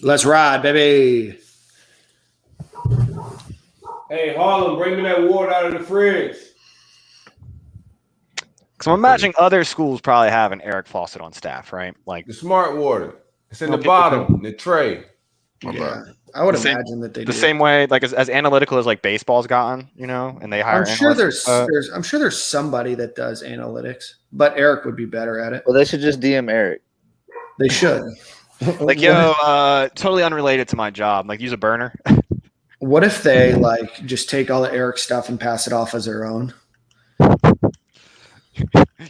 Let's ride, baby. Hey, Harlem, bring me that water out of the fridge. So I'm imagining other schools probably have an Eric faucet on staff, right? Like the smart water. It's in the bottom, the tray. Yeah, I would imagine that they do. The same way, like as analytical as like baseball's gotten, and they hire. I'm sure there's somebody that does analytics, but Eric would be better at it. Well, they should just DM Eric. They should. Like, totally unrelated to my job. Like, use a burner. What if they just take all the Eric stuff and pass it off as their own?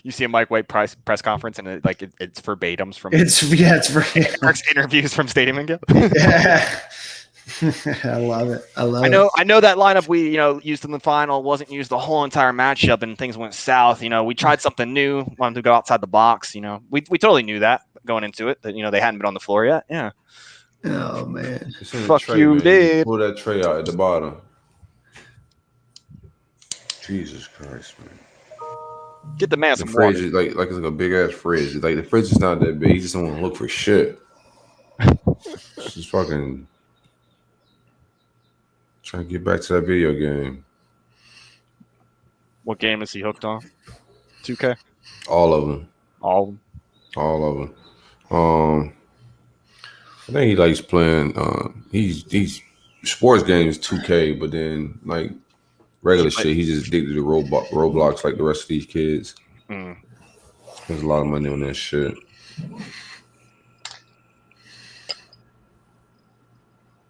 You see a Mike White press conference and it's verbatims from it's Eric's interviews from Stadium and Gale. Yeah. I love it. I know that lineup we used in the final wasn't used the whole entire matchup and things went south. We tried something new, wanted to go outside the box. We totally knew that going into it that they hadn't been on the floor yet. Yeah. Oh man. Fuck tray, you, dude. Pull that tray out at the bottom. Jesus Christ, man. Get the man some fridge water. Is like it's like a big ass fridge. Like the fridge is not that big. You just don't want to look for shit. Just fucking trying to get back to that video game. What game is he hooked on? 2K? All of them. All of them. I think he likes playing. He's sports games 2K, but then like regular shit, he's just addicted to Roblox like the rest of these kids. There's a lot of money on that shit.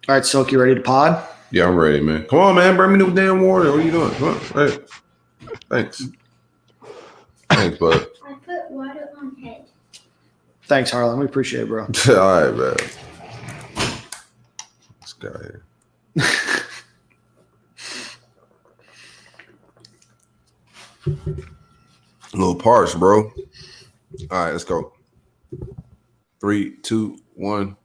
All right, Silk, you ready to pod? Yeah, I'm ready, man. Come on, man. Bring me the damn water. What are you doing? Come on. Hey. Thanks. Thanks, bud. I put water on head. Thanks, Harlan. We appreciate it, bro. All right, man. This guy here. Little parts, bro. All right, let's go. 3, 2, 1.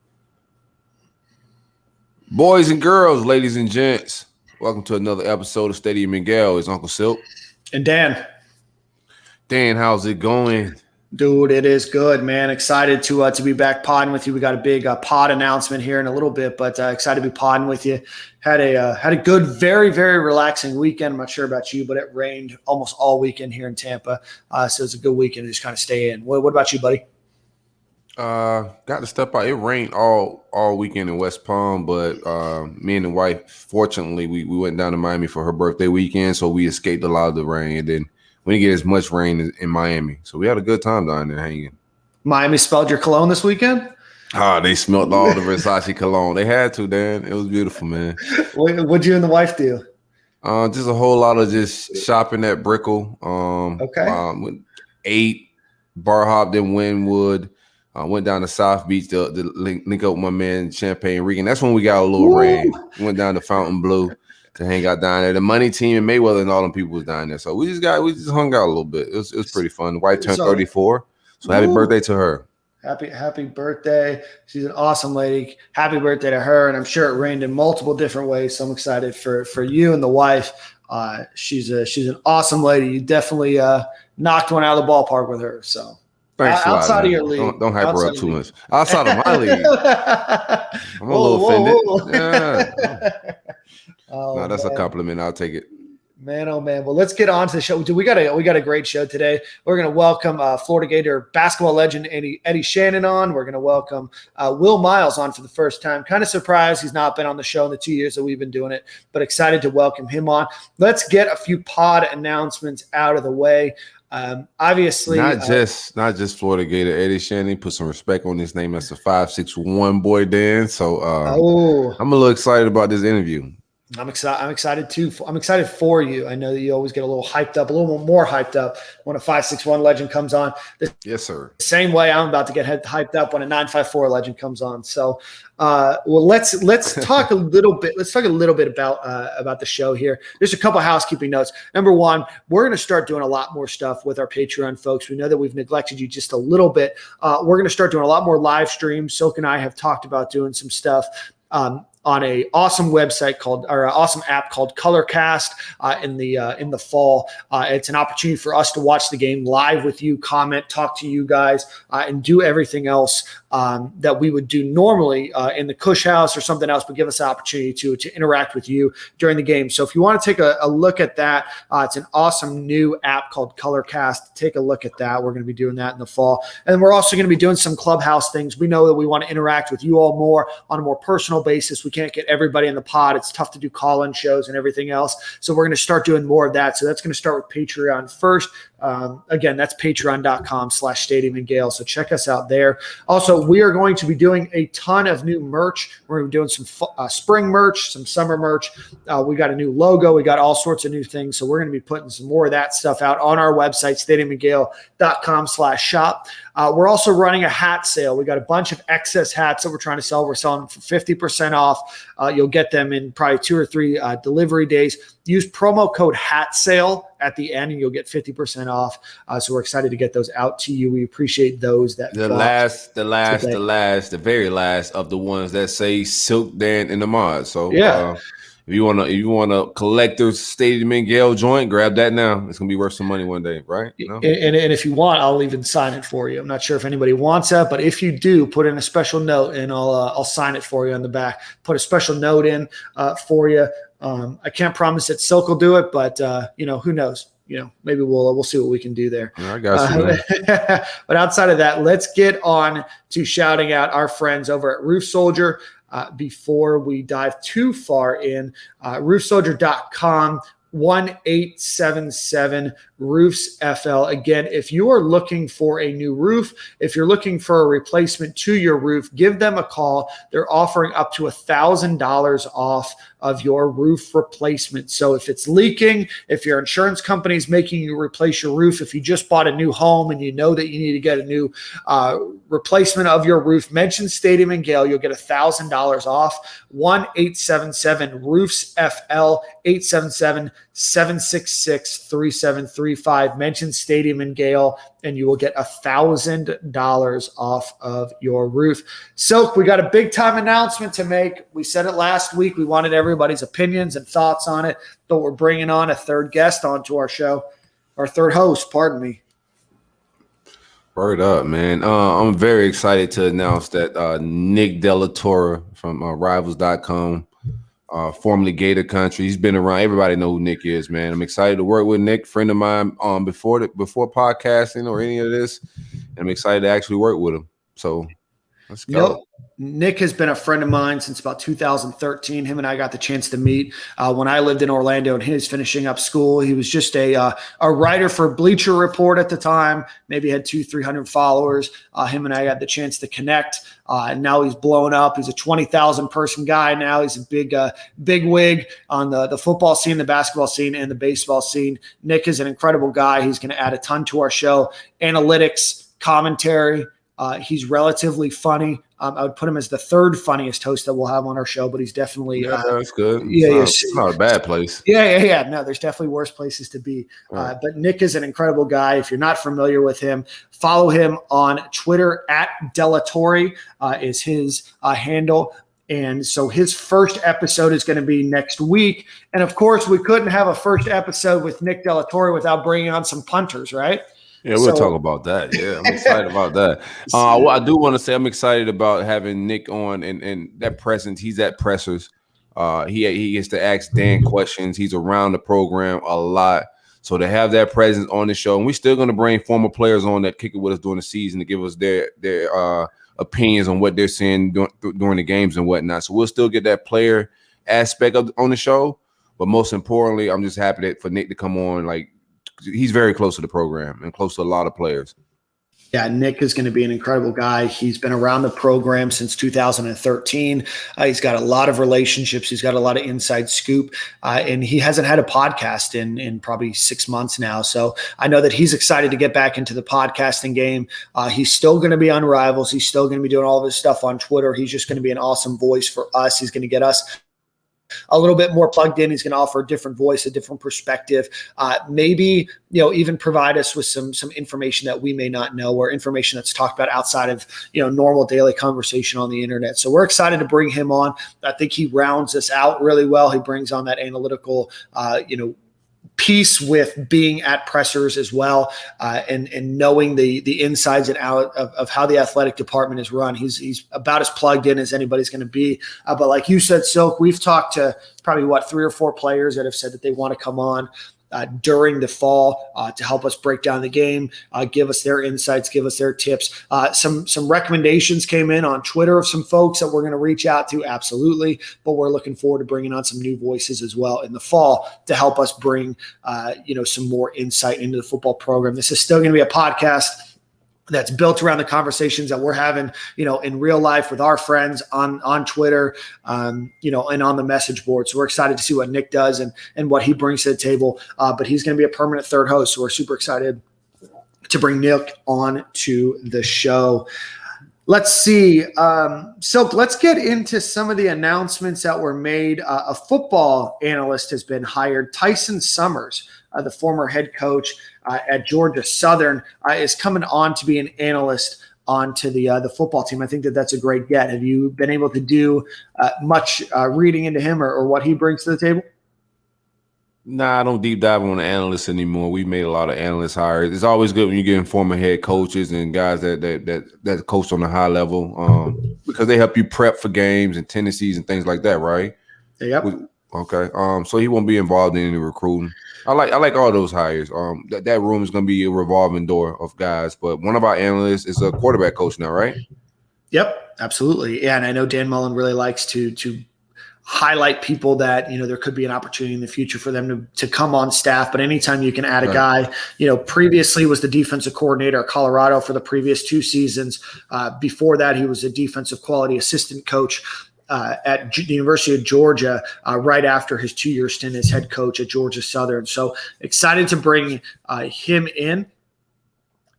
Boys and girls, ladies and gents, welcome to another episode of Stadium and Gale. It's Uncle Silk. And Dan. Dan, how's it going? Dude, it is good, man. Excited to be back podding with you. We got a big pod announcement here in a little bit, but excited to be podding with you. Had a good, very, very relaxing weekend. I'm not sure about you, but it rained almost all weekend here in Tampa, so it's a good weekend to just kind of stay in. What about you, buddy? Got to step out. It rained all weekend in West Palm, but me and the wife, fortunately, we went down to Miami for her birthday weekend, so we escaped a lot of the rain. And then we didn't get as much rain in Miami, so we had a good time down there hanging. Miami smelled your cologne this weekend? They smelled all the Versace cologne. They had to, Dan. It was beautiful, man. What'd you and the wife do? Just a whole lot of just shopping at Brickell. Okay. Ate, bar hopped in Wynwood. Went down to South Beach to link up with my man Champagne Regan. That's when we got a little rain. Went down to Fontainebleau to hang out down there. The money team and Mayweather and all them people was down there. So we just hung out a little bit. It was pretty fun. The wife turned 34. So happy birthday to her. Happy birthday. She's an awesome lady. Happy birthday to her. And I'm sure it rained in multiple different ways. So I'm excited for you and the wife. She's an awesome lady. You definitely knocked one out of the ballpark with her. So thanks outside of your league. Don't hype her up too much. Outside of my league. I'm a little offended. Yeah. No, that's a compliment. I'll take it. Man, oh man. Well, let's get on to the show. We got a great show today. We're going to welcome Florida Gator basketball legend Eddie Shannon on. We're going to welcome Will Miles on for the first time. Kind of surprised he's not been on the show in the 2 years that we've been doing it, but excited to welcome him on. Let's get a few pod announcements out of the way. Obviously, not just Florida Gator Eddie Shannon. Put some respect on his name. That's a 5'6" boy, Dan. So I'm a little excited about this interview. I'm excited too. I'm excited for you. I know that you always get a little hyped up, a little more hyped up when a 5'6" legend comes on. Yes, sir. The same way I'm about to get hyped up when a 9'4" legend comes on. So, let's talk a little bit. Let's talk a little bit about the show here. There's a couple housekeeping notes. Number one, we're going to start doing a lot more stuff with our Patreon folks. We know that we've neglected you just a little bit. We're going to start doing a lot more live streams. Silk and I have talked about doing some stuff. On a awesome website awesome app called Colorcast in the fall. It's an opportunity for us to watch the game live with you, comment, talk to you guys, and do everything else that we would do normally in the Cush House or something else, but give us the opportunity to interact with you during the game. So if you want to take a look at that, it's an awesome new app called Colorcast. Take a look at that. We're going to be doing that in the fall. And we're also going to be doing some clubhouse things. We know that we want to interact with you all more on a more personal basis. We can't get everybody in the pod. It's tough to do call-in shows and everything else. So we're going to start doing more of that. So that's going to start with Patreon first. Again, that's patreon.com/Stadium and Gale. So check us out there. Also, we are going to be doing a ton of new merch. We're going to be doing some spring merch, some summer merch. We got a new logo. We got all sorts of new things. So we're going to be putting some more of that stuff out on our website, stadiumandgale.com/shop. We're also running a hat sale. We got a bunch of excess hats that we're trying to sell. We're selling for 50% off. You'll get them in probably 2 or 3 delivery days. Use promo code HATSALE at the end, and you'll get 50% off. So we're excited to get those out to you. We appreciate those. That the very last of the ones that say Silk Dan and the Mod. So yeah. If you want a collector's Stadium and Gale joint, grab that now. It's gonna be worth some money one day, right? You know? And if you want, I'll even sign it for you. I'm not sure if anybody wants that, but if you do, put in a special note, and I'll sign it for you on the back. Put a special note in for you. I can't promise that Silk will do it, but who knows? Maybe we'll see what we can do there. I got you. But outside of that, let's get on to shouting out our friends over at Roof Soldier. Before we dive too far in, roofsoldier.com, 1877 Roofs FL. Again, if you are looking for a new roof, if you're looking for a replacement to your roof, give them a call. They're offering up to $1,000 off of your roof replacement. So if it's leaking, if your insurance company is making you replace your roof, if you just bought a new home and you know that you need to get a new replacement of your roof, mention Stadium and Gale. You'll get $1,000 off. 1877 Roofs FL, 877-766-3735. Mention Stadium and Gale, and you will get $1,000 off of your roof. Silk, we got a big time announcement to make. We said it last week. We wanted everybody's opinions and thoughts on it, but we're bringing on a third guest onto our show, our third host, pardon me. Word up, man. I'm very excited to announce that Nick Delatorre from Rivals.com, formerly Gator Country. He's been around. Everybody know who Nick is, man. I'm excited to work with Nick, friend of mine before podcasting or any of this. And I'm excited to actually work with him. So let's go. Nick has been a friend of mine since about 2013. Him and I got the chance to meet when I lived in Orlando and he was finishing up school. He was just a writer for Bleacher Report at the time, maybe had 200-300 followers. Him and I got the chance to connect. And now he's blown up. He's a 20,000 person guy now. He's a big wig on the football scene, the basketball scene, and the baseball scene. Nick is an incredible guy. He's going to add a ton to our show. Analytics, commentary. He's relatively funny. I would put him as the third funniest host that we'll have on our show, but he's definitely that's good. It's not a bad place. Yeah. No, there's definitely worse places to be. Right. But Nick is an incredible guy. If you're not familiar with him, follow him on Twitter at Delatorre is his handle. And so his first episode is going to be next week. And of course, we couldn't have a first episode with Nick Delatorre without bringing on some punters, right? Yeah, we'll talk about that. Yeah, I'm excited about that. What I do want to say, I'm excited about having Nick on and that presence. He's at pressers. He gets to ask Dan questions. He's around the program a lot. So to have that presence on the show, and we're still going to bring former players on that kick it with us during the season to give us their opinions on what they're seeing during the games and whatnot. So we'll still get that player aspect on the show. But most importantly, I'm just happy for Nick to come on. Like, he's very close to the program and close to a lot of players. Yeah, Nick is going to be an incredible guy. He's been around the program since 2013. He's got a lot of relationships. He's got a lot of inside scoop, and he hasn't had a podcast in probably 6 months now. So I know that he's excited to get back into the podcasting game. He's still going to be on Rivals. He's still going to be doing all of his stuff on Twitter. He's just going to be an awesome voice for us. He's going to get us a little bit more plugged in. He's going to offer a different voice, a different perspective, maybe, even provide us with some information that we may not know or information that's talked about outside of, normal daily conversation on the internet. So we're excited to bring him on. I think he rounds us out really well. He brings on that analytical, piece with being at pressers as well, and knowing the insides and out of how the athletic department is run. He's about as plugged in as anybody's going to be. But like you said, Silk, we've talked to probably 3 or 4 players that have said that they want to come on during the fall to help us break down the game, give us their insights, give us their tips. Some recommendations came in on Twitter of some folks that we're going to reach out to, absolutely, but we're looking forward to bringing on some new voices as well in the fall to help us bring some more insight into the football program. This is still going to be a podcast that's built around the conversations that we're having, in real life with our friends on Twitter, and on the message board. So we're excited to see what Nick does and what he brings to the table. But he's going to be a permanent third host. So we're super excited to bring Nick on to the show. Let's see. Silk, let's get into some of the announcements that were made. A football analyst has been hired. Tyson Summers, the former head coach at Georgia Southern, is coming on to be an analyst onto the football team. I think that's a great get. Have you been able to do much reading into him or what he brings to the table? Nah, I don't deep dive on the analysts anymore. We made a lot of analyst hires. It's always good when you get former head coaches and guys that coach on a high level, because they help you prep for games and tendencies and things like that, right? Yep. Okay. So he won't be involved in any recruiting. I like all those hires. That room is going to be a revolving door of guys. But one of our analysts is a quarterback coach now, right? Yep, absolutely. Yeah, and I know Dan Mullen really likes to highlight people that, there could be an opportunity in the future for them to come on staff. But anytime you can add a guy, previously was the defensive coordinator at Colorado for the previous 2 seasons. Before that, he was a defensive quality assistant coach at the University of Georgia right after his 2-year stint as head coach at Georgia Southern. So excited to bring him in.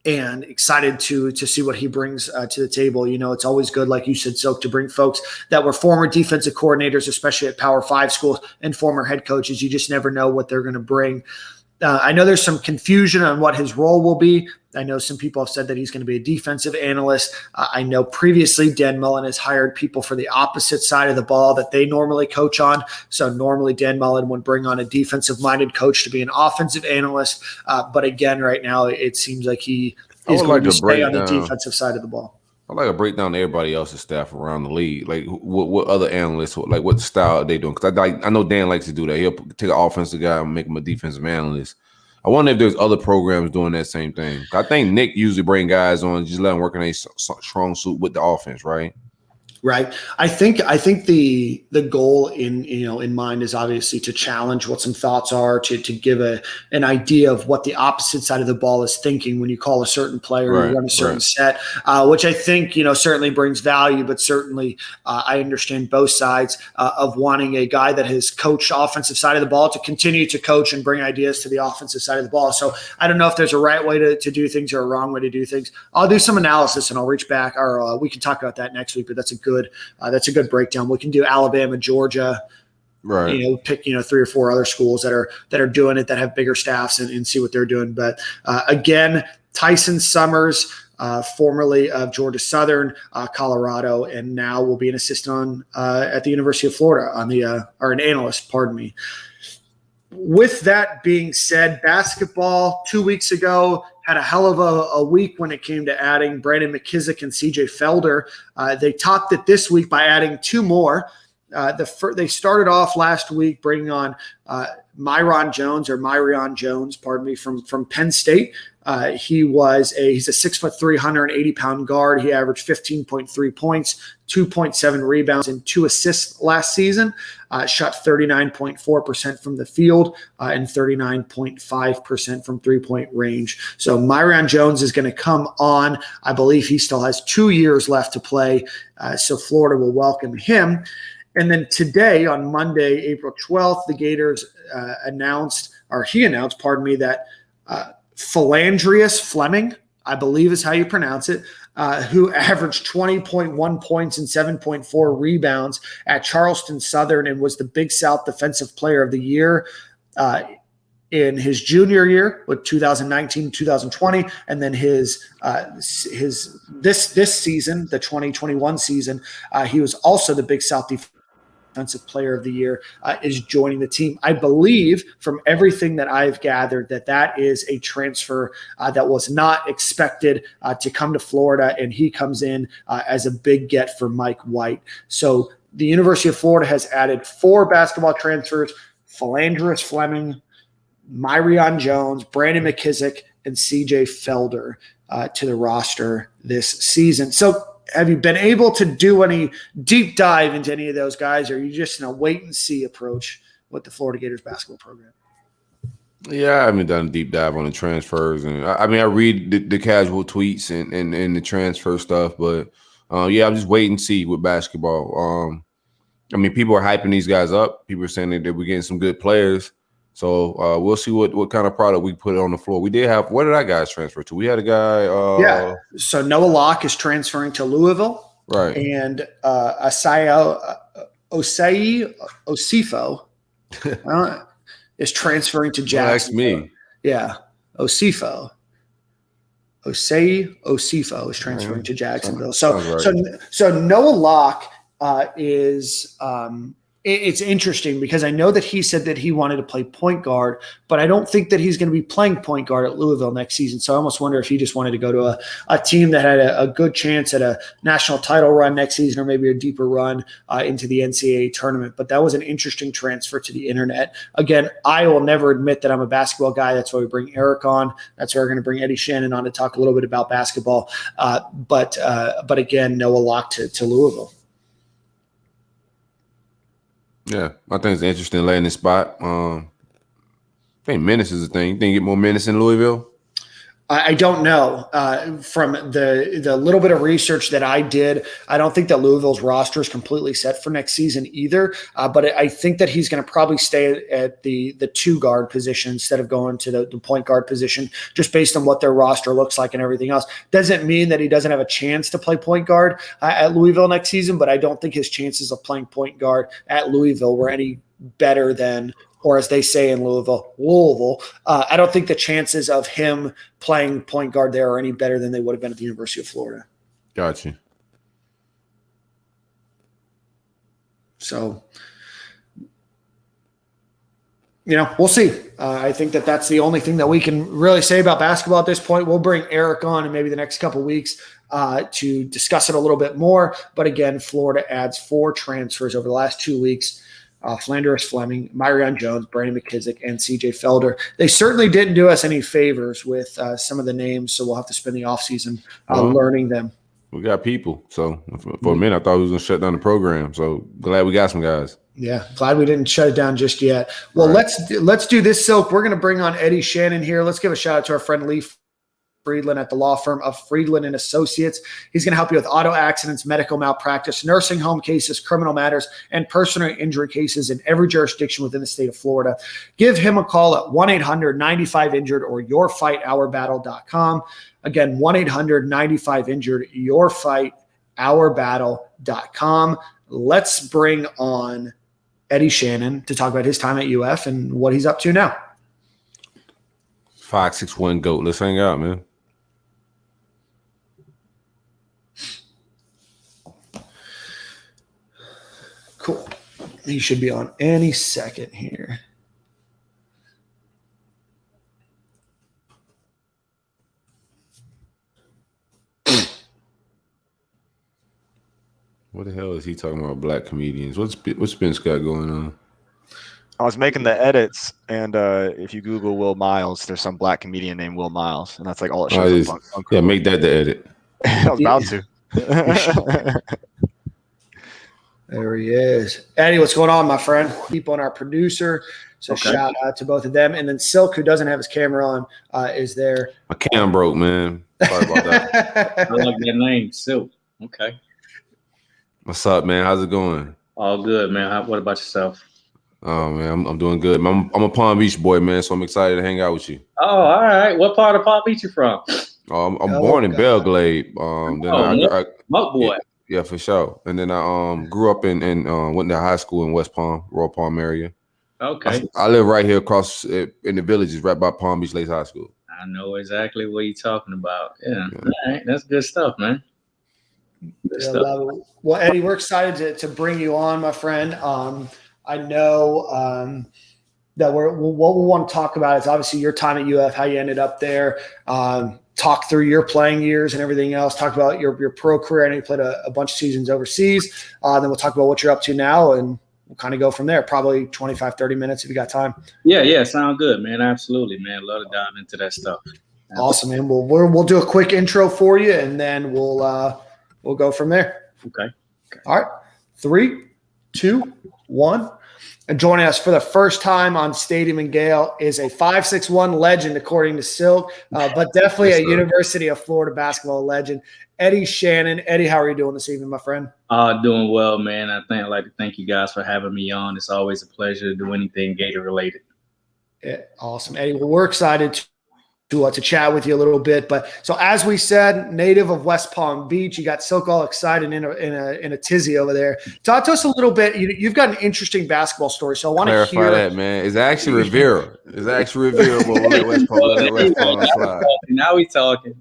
And excited to see what he brings to the table. It's always good, like you said, Silk, to bring folks that were former defensive coordinators, especially at Power 5 schools, and former head coaches. You just never know what they're going to bring. I know there's some confusion on what his role will be. I know some people have said that he's going to be a defensive analyst. I know previously Dan Mullen has hired people for the opposite side of the ball that they normally coach on. So normally Dan Mullen would bring on a defensive-minded coach to be an offensive analyst. But again, right now it seems like he is going to stay on the defensive side of the ball. I'd like a breakdown of everybody else's staff around the league. Like what other analysts, like what style are they doing? Because I know Dan likes to do that. He'll take an offensive guy and make him a defensive analyst. I wonder if there's other programs doing that same thing. I think Nick usually bring guys on, just let them work in a strong suit with the offense, right? Right. I think the goal in mind is obviously to challenge what some thoughts are, to give an idea of what the opposite side of the ball is thinking when you call a certain player or run a certain set, which I think, certainly brings value, but certainly I understand both sides of wanting a guy that has coached offensive side of the ball to continue to coach and bring ideas to the offensive side of the ball. So I don't know if there's a right way to do things or a wrong way to do things. I'll do some analysis and I'll reach back, or we can talk about that next week, but that's a good breakdown. We can do Alabama, Georgia, right? Pick 3 or 4 other schools that are doing it, that have bigger staffs, and see what they're doing. But again, Tyson Summers, formerly of Georgia Southern, Colorado, and now will be an assistant at the University of Florida or an analyst. Pardon me. With that being said, basketball 2 weeks ago had a hell of a week when it came to adding Brandon McKissick and CJ Felder. They topped it this week by adding 2 more. They started off last week bringing on Myron Jones, pardon me, from Penn State. He's a 6'3", 180-pound guard. He averaged 15.3 points, 2.7 rebounds, and 2 assists last season. Shot 39.4% from the field and 39.5% from three-point range. So Myron Jones is going to come on. I believe he still has 2 years left to play, so Florida will welcome him. And then today, on Monday, April 12th, the Gators announced that Philandrius Fleming, I believe is how you pronounce it, who averaged 20.1 points and 7.4 rebounds at Charleston Southern and was the Big South Defensive Player of the Year in his junior year with 2019-2020, and then his this season, the 2021 season, he was also the Big South Defensive Player of the Year, is joining the team. I believe from everything that I've gathered that is a transfer that was not expected to come to Florida, and he comes in as a big get for Mike White. So the University of Florida has added 4 basketball transfers: Philandris Fleming, Myron Jones, Brandon McKissick, and CJ Felder to the roster this season. So have you been able to do any deep dive into any of those guys, or are you just in a wait-and-see approach with the Florida Gators basketball program? Yeah, I haven't done a deep dive on the transfers, and I read the casual tweets and the transfer stuff, but yeah, I'm just waiting to see with basketball. People are hyping these guys up. People are saying that we're getting some good players, so we'll see what kind of product we put on the floor. We did have, where did our guys transfer to? We had a guy. So Noah Locke is transferring to Louisville, right? And Osei Osifo is transferring to Jacksonville. That's me. Yeah, Osei Osifo is transferring to Jacksonville. So Noah Locke is it's interesting because I know that he said that he wanted to play point guard, but I don't think that he's going to be playing point guard at Louisville next season. So I almost wonder if he just wanted to go to a team that had a good chance at a national title run next season, or maybe a deeper run into the NCAA tournament. But that was an interesting transfer to the internet. Again, I will never admit that I'm a basketball guy. That's why we bring Eric on. That's why we're going to bring Eddie Shannon on to talk a little bit about basketball. But again, Noah Locke to Louisville. Yeah, I think it's an interesting landing spot. I think Menace is a thing. You think you get more Menace in Louisville? I don't know. From the little bit of research that I did, I don't think that Louisville's roster is completely set for next season either. But I think that he's going to probably stay at the 2 guard position instead of going to the point guard position, just based on what their roster looks like and everything else. Doesn't mean that he doesn't have a chance to play point guard at Louisville next season, but I don't think his chances of playing point guard at Louisville were any better than, or as they say in Louisville. I don't think the chances of him playing point guard there are any better than they would have been at the University of Florida. Gotcha. So, we'll see. I think that that's the only thing that we can really say about basketball at this point. We'll bring Eric on in maybe the next couple of weeks to discuss it a little bit more. But again, Florida adds 4 transfers over the last 2 weeks. Philandris Fleming, Myron Jones, Brandon McKissick, and CJ Felder. They certainly didn't do us any favors with some of the names, so we'll have to spend the offseason learning them. We got people. So for a minute, I thought we was going to shut down the program. So glad we got some guys. Yeah, glad we didn't shut it down just yet. Well, let's do this, Silk. We're going to bring on Eddie Shannon here. Let's give a shout out to our friend Lee Friedland at the law firm of Friedland and Associates. He's going to help you with auto accidents, medical malpractice, nursing home cases, criminal matters, and personal injury cases in every jurisdiction within the state of Florida. Give him a call at 1-800-95-INJURED or yourfightourbattle.com. Again, 1-800-95-INJURED, yourfightourbattle.com. Let's bring on Eddie Shannon to talk about his time at UF and what he's up to now. 561 GOAT. Let's hang out, man. Cool. He should be on any second here. What the hell is he talking about? Black comedians. What's Spence got going on? I was making the edits, and if you Google Will Miles, there's some black comedian named Will Miles, and that's like all it shows. Yeah, make that the edit. I was about to. There he is. Eddie, what's going on, my friend? Keep on our producer. So shout out to both of them. And then Silk, who doesn't have his camera on, is there. My cam broke, man. Sorry about that. I like that name, Silk. Okay. What's up, man? How's it going? All good, man. What about yourself? Oh, man, I'm doing good. I'm a Palm Beach boy, man, so I'm excited to hang out with you. Oh, all right. What part of Palm Beach you from? I'm born in Belglade. Smoke boy. Yeah, for sure. And then I grew up and went to high school in West Palm, Royal Palm area. Okay. I live right here across in the villages, right by Palm Beach Lakes High School. I know exactly what you're talking about. Yeah. All right. That's good stuff, man. Yeah, love it. Well, Eddie, we're excited to bring you on, my friend. I know that what we want to talk about is obviously your time at UF, how you ended up there. Talk through your playing years and everything else. Talk about your pro career. I know you played a bunch of seasons overseas. Then we'll talk about what you're up to now, and we'll kind of go from there. Probably 25, 30 minutes if you got time. Yeah, sound good, man. Absolutely, man. Love to dive into that stuff. Awesome, man. We'll do a quick intro for you, and then we'll go from there. Okay. All right. 3, 2, 1. And joining us for the first time on Stadium and Gale is a 5'6" legend, according to Silk, but definitely a University of Florida basketball legend, Eddie Shannon. Eddie, how are you doing this evening, my friend? Doing well, man. I'd like to thank you guys for having me on. It's always a pleasure to do anything Gator related. Yeah, awesome, Eddie. Well, we're excited to chat with you a little bit. But so as we said, native of West Palm Beach, you got Silk all excited in a tizzy over there. Talk to us a little bit. You've got an interesting basketball story, so I want to hear that, man. It's actually Rivera. It's actually Rivera, but we'll let West Palm slide. Now we talking.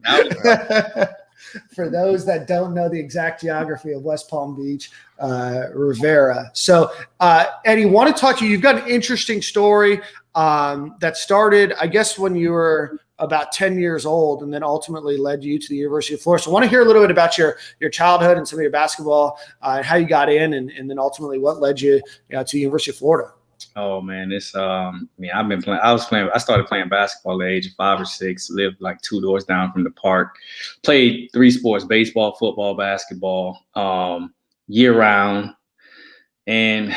For those that don't know the exact geography of West Palm Beach, Rivera. So, Eddie, want to talk to you. You've got an interesting story that started, I guess, when you were about 10 years old, and then ultimately led you to the University of Florida. So I want to hear a little bit about your childhood and some of your basketball, and how you got in, and then ultimately what led you to the University of Florida. Oh man, it's I started playing basketball at the age of 5 or 6, lived like 2 doors down from the park, played 3 sports: baseball, football, basketball, year round. And,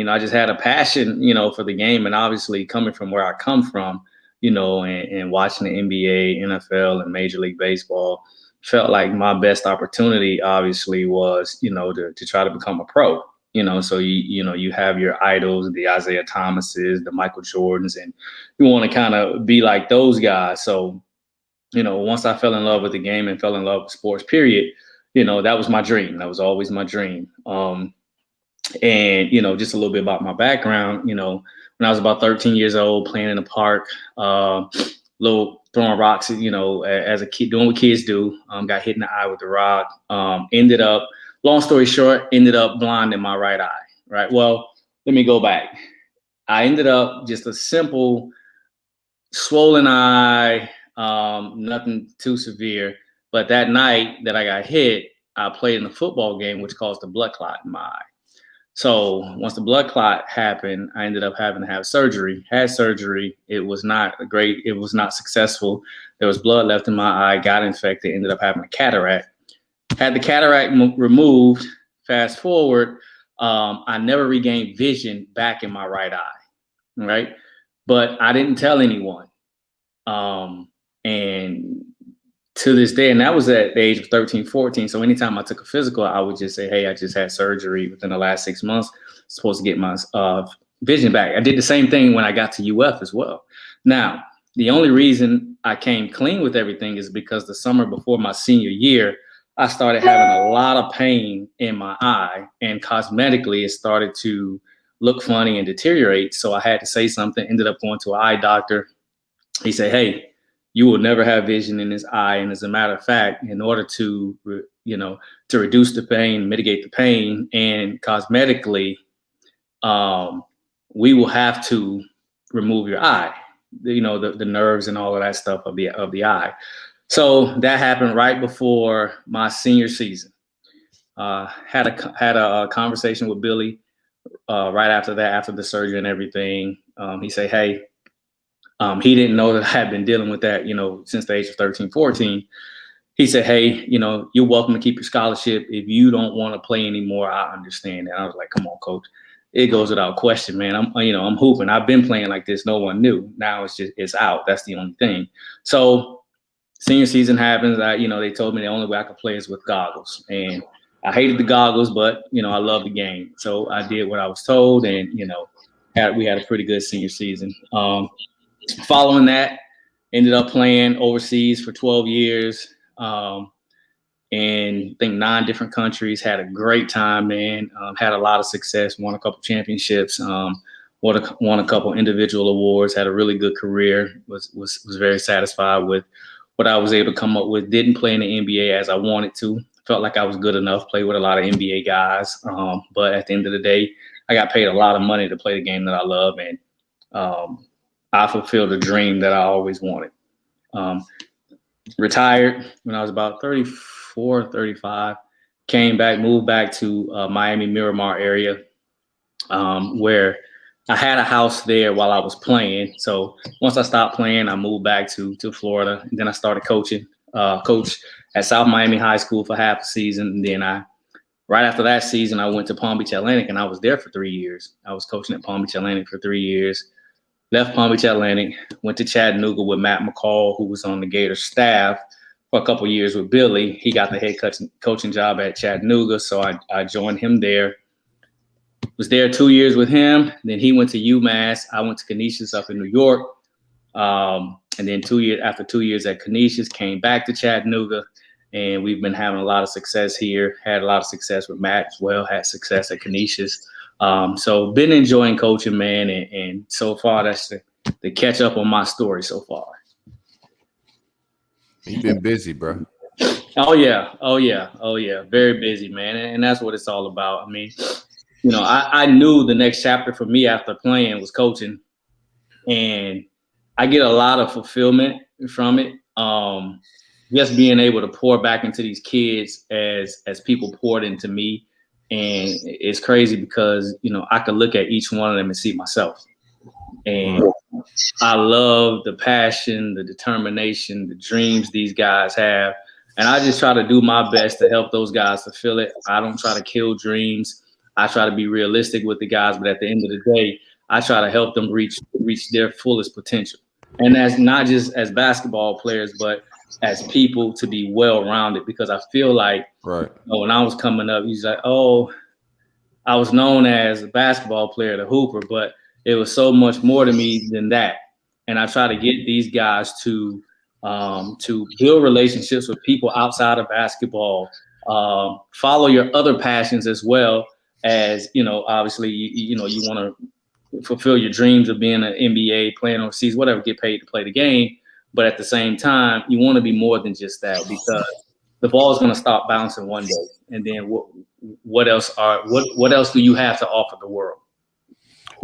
I just had a passion, for the game. And obviously coming from where I come from, and watching the NBA, NFL, and Major League Baseball, felt like my best opportunity obviously was, to try to become a pro. So you have your idols, the Isaiah Thomases, the Michael Jordans, and you want to kind of be like those guys. So, once I fell in love with the game and fell in love with sports, period, that was my dream. That was always my dream. And, just a little bit about my background, when I was about 13 years old, playing in the park, little throwing rocks, as a kid, doing what kids do, got hit in the eye with a rock, long story short, ended up blind in my right eye, right? Well, let me go back. I ended up just a simple swollen eye, nothing too severe. But that night that I got hit, I played in a football game, which caused a blood clot in my eye. So once the blood clot happened, I ended up having to have surgery. Had surgery. It was not great. It was not successful. There was blood left in my eye, got infected, ended up having a cataract. Had the cataract removed. Fast forward, I never regained vision back in my right eye, right? But I didn't tell anyone. And to this day, and that was at the age of 13, 14. So anytime I took a physical, I would just say, hey, I just had surgery within the last 6 months. Supposed to get my vision back. I did the same thing when I got to UF as well. Now, the only reason I came clean with everything is because the summer before my senior year, I started having a lot of pain in my eye, and cosmetically it started to look funny and deteriorate. So I had to say something, ended up going to an eye doctor. He said, hey, you will never have vision in this eye. And as a matter of fact, in order to reduce the pain, mitigate the pain, and cosmetically, we will have to remove your eye, the nerves and all of that stuff of the eye. So that happened right before my senior season. Had a conversation with Billy right after that, after the surgery and everything. He said, hey, he didn't know that I had been dealing with that, since the age of 13, 14. He said, hey, you're welcome to keep your scholarship. If you don't want to play anymore, I understand that. I was like, come on, coach. It goes without question, man. I'm hooping. I've been playing like this. No one knew. Now it's out. That's the only thing. So senior season happens. They told me the only way I could play is with goggles. And I hated the goggles, but, I love the game. So I did what I was told, and, we had a pretty good senior season. Following that, ended up playing overseas for 12 years, and I think 9 different countries. Had a great time, man. Had a lot of success. Won a couple championships. Won a couple individual awards. Had a really good career. Was very satisfied with what I was able to come up with. Didn't play in the NBA as I wanted to. felt like I was good enough, played with a lot of NBA guys. But at the end of the day, I got paid a lot of money to play the game that I love, and I fulfilled a dream that I always wanted. Retired when I was about 34, 35, came back, moved back to Miami, Miramar area, where I had a house there while I was playing. So once I stopped playing, I moved back to Florida, and then I started coaching. Coach at South Miami High School for half a season, and then right after that season, I went to Palm Beach Atlantic, and I was there for 3 years. I was coaching at Palm Beach Atlantic for 3 years. Left Palm Beach Atlantic, went to Chattanooga with Matt McCall, who was on the Gator staff for a couple of years with Billy. He got the head coaching job at Chattanooga, so I joined him there. Was there 2 years with him. Then he went to UMass. I went to Canisius up in New York. And then after 2 years at Canisius, came back to Chattanooga. And we've been having a lot of success here. Had a lot of success with Matt as well. Had success at Canisius. So been enjoying coaching, man. And so far, that's the catch up on my story so far. You've been busy, bro. Oh, yeah. Very busy, man. And that's what it's all about. I mean, I knew the next chapter for me after playing was coaching. And I get a lot of fulfillment from it. Just being able to pour back into these kids as people poured into me. And it's crazy because, I could look at each one of them and see myself. And I love the passion, the determination, the dreams these guys have. And I just try to do my best to help those guys fulfill it. I don't try to kill dreams. I try to be realistic with the guys. But at the end of the day, I try to help them reach their fullest potential. And that's not just as basketball players, but as people to be well-rounded, because I feel like when I was coming up, he's like, oh, I was known as a basketball player, the hooper, but it was so much more to me than that. And I try to get these guys to build relationships with people outside of basketball, follow your other passions as well as, obviously, you want to fulfill your dreams of being an NBA, playing overseas, whatever, get paid to play the game. But at the same time, you want to be more than just that, because the ball is going to stop bouncing one day. And then what else do you have to offer the world?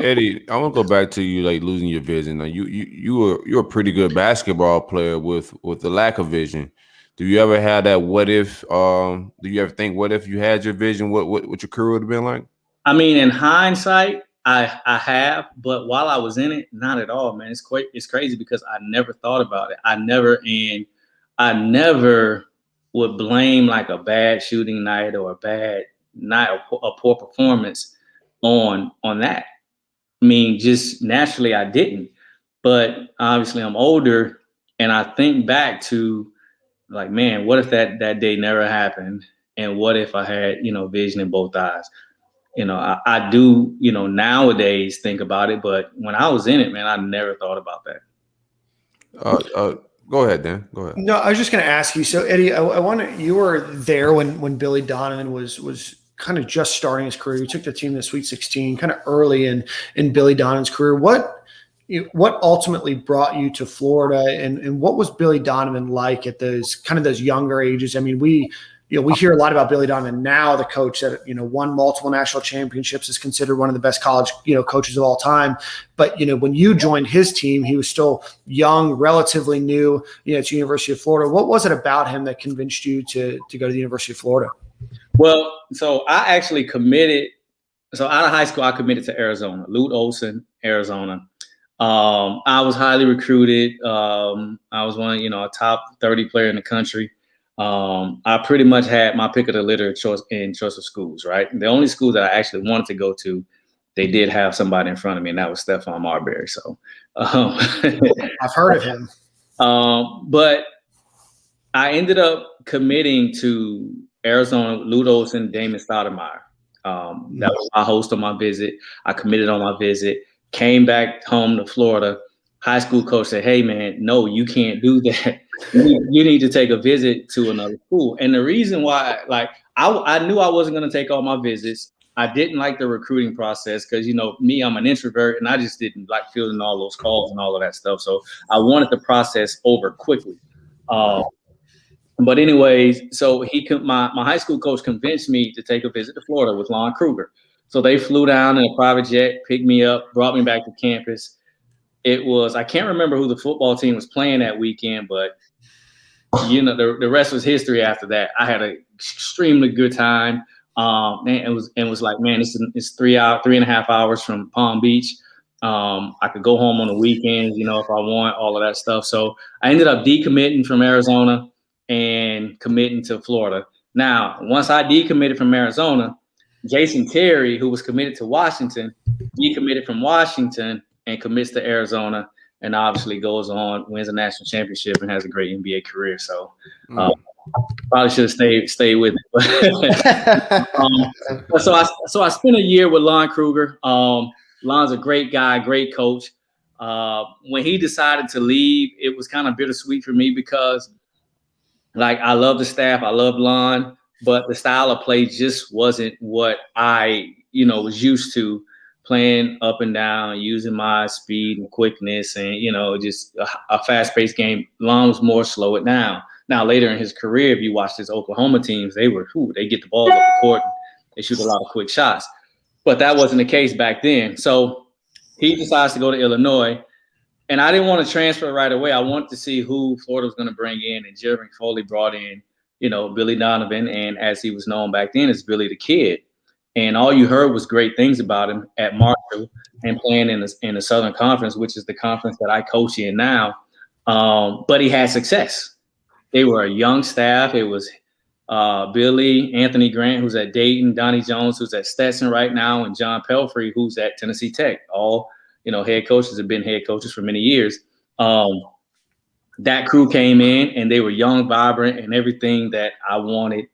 Eddie, I want to go back to you, like losing your vision. Now, you're a pretty good basketball player with the lack of vision. Do you ever have that what if? Do you ever think what if you had your vision? What your career would have been like? I mean, in hindsight, I have, but while I was in it, not at all, man. It's crazy because I never thought about it. I never would blame like a bad shooting night or a bad night, a poor performance on that. I mean, just naturally I didn't. But obviously I'm older, and I think back to like, man, what if that day never happened? And what if I had, vision in both eyes? I do, nowadays think about it, but when I was in it, man, I never thought about that. Go ahead, Dan. Go ahead. No, I was just going to ask you. So, Eddie, I wonder, you were there when Billy Donovan was kind of just starting his career. You took the team to the Sweet 16, kind of early in Billy Donovan's career. What ultimately brought you to Florida, and what was Billy Donovan like at those younger ages? I mean, we hear a lot about Billy Donovan now, the coach that, won multiple national championships, is considered one of the best college, coaches of all time. But, when you joined his team, he was still young, relatively new, to University of Florida. What was it about him that convinced you to go to the University of Florida? Well, so I actually committed. So out of high school, I committed to Arizona, Lute Olson, Arizona. I was highly recruited. I was one, a top 30 player in the country. I pretty much had my pick of the litter in choice of schools, right? The only school that I actually wanted to go to, they did have somebody in front of me, and that was Stephon Marbury. So I've heard of him. But I ended up committing to Arizona, Lute Olson, Damon Stoudemire. That was my host on my visit. I committed on my visit, came back home to Florida. High school coach said, hey, man, no, you can't do that. You need to take a visit to another school. And the reason why, I knew I wasn't going to take all my visits. I didn't like the recruiting process because, me, I'm an introvert, and I just didn't like fielding all those calls and all of that stuff. So I wanted the process over quickly. But anyways, so my high school coach convinced me to take a visit to Florida with Lon Kruger. So they flew down in a private jet, picked me up, brought me back to campus. I can't remember who the football team was playing that weekend, but the rest was history after that. I had an extremely good time. And it was like, man, it's 3.5 hours from Palm Beach. I could go home on the weekends, if I want, all of that stuff. So I ended up decommitting from Arizona and committing to Florida. Now, once I decommitted from Arizona, Jason Terry, who was committed to Washington, decommitted from Washington and commits to Arizona, and obviously goes on, wins a national championship, and has a great NBA career. So probably should have stayed with it. So I spent a year with Lon Kruger. Lon's a great guy, great coach. When he decided to leave, it was kind of bittersweet for me because, like, I love the staff, I love Lon, but the style of play just wasn't what I, was used to, playing up and down, using my speed and quickness, and just a fast-paced game. Lon was more slow it down. Now, later in his career, if you watch his Oklahoma teams, they get the ball up the court, and they shoot a lot of quick shots. But that wasn't the case back then. So he decides to go to Illinois. And I didn't want to transfer right away. I wanted to see who Florida was going to bring in. And Jeremy Foley brought in, Billy Donovan. And as he was known back then, as Billy the Kid. And all you heard was great things about him at Marshall and playing in the Southern Conference, which is the conference that I coach in now. But he had success. They were a young staff. It was Billy, Anthony Grant, who's at Dayton, Donnie Jones, who's at Stetson right now, and John Pelfrey, who's at Tennessee Tech. All head coaches have been head coaches for many years. That crew came in, and they were young, vibrant, and everything that I wanted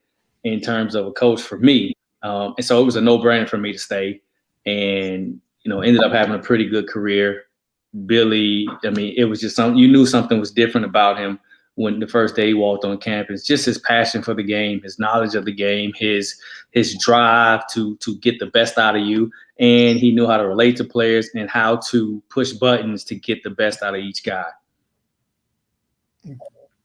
in terms of a coach for me. And so it was a no-brainer for me to stay, and ended up having a pretty good career. Billy, it was just something, you knew something was different about him when the first day he walked on campus. Just his passion for the game, his knowledge of the game, his drive to get the best out of you. And he knew how to relate to players and how to push buttons to get the best out of each guy.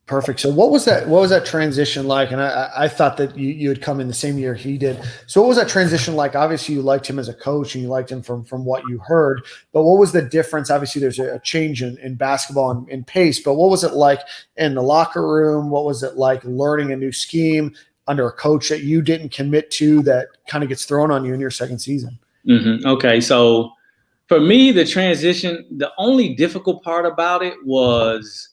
Perfect. So what was that transition like? And I thought that you had come in the same year he did. So what was that transition like? Obviously you liked him as a coach and you liked him from what you heard, but what was the difference? Obviously there's a change in basketball and in pace, but what was it like in the locker room? What was it like learning a new scheme under a coach that you didn't commit to, that kind of gets thrown on you in your second season? Mm-hmm. Okay. So for me, the transition, the only difficult part about it was,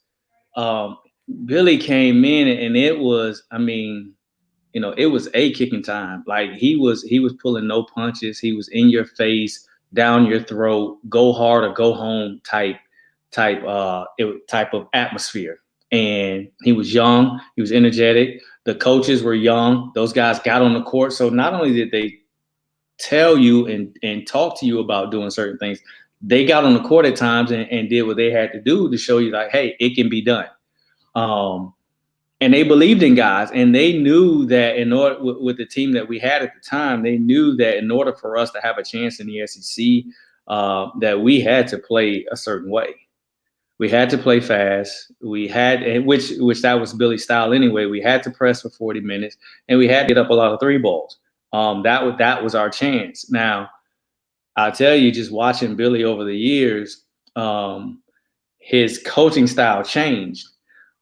Billy came in and it was, it was kicking time. Like he was pulling no punches. He was in your face, down your throat, go hard or go home type of atmosphere. And he was young, he was energetic. The coaches were young. Those guys got on the court. So not only did they tell you and talk to you about doing certain things, they got on the court at times and did what they had to do to show you, like, hey, it can be done. And they believed in guys, and they knew that in order with the team that we had at the time, they knew that in order for us to have a chance in the SEC, that we had to play a certain way. We had to play fast. We had, which that was Billy's style anyway. We had to press for 40 minutes, and we had to get up a lot of three balls. That was our chance. Now, I'll tell you, just watching Billy over the years, his coaching style changed.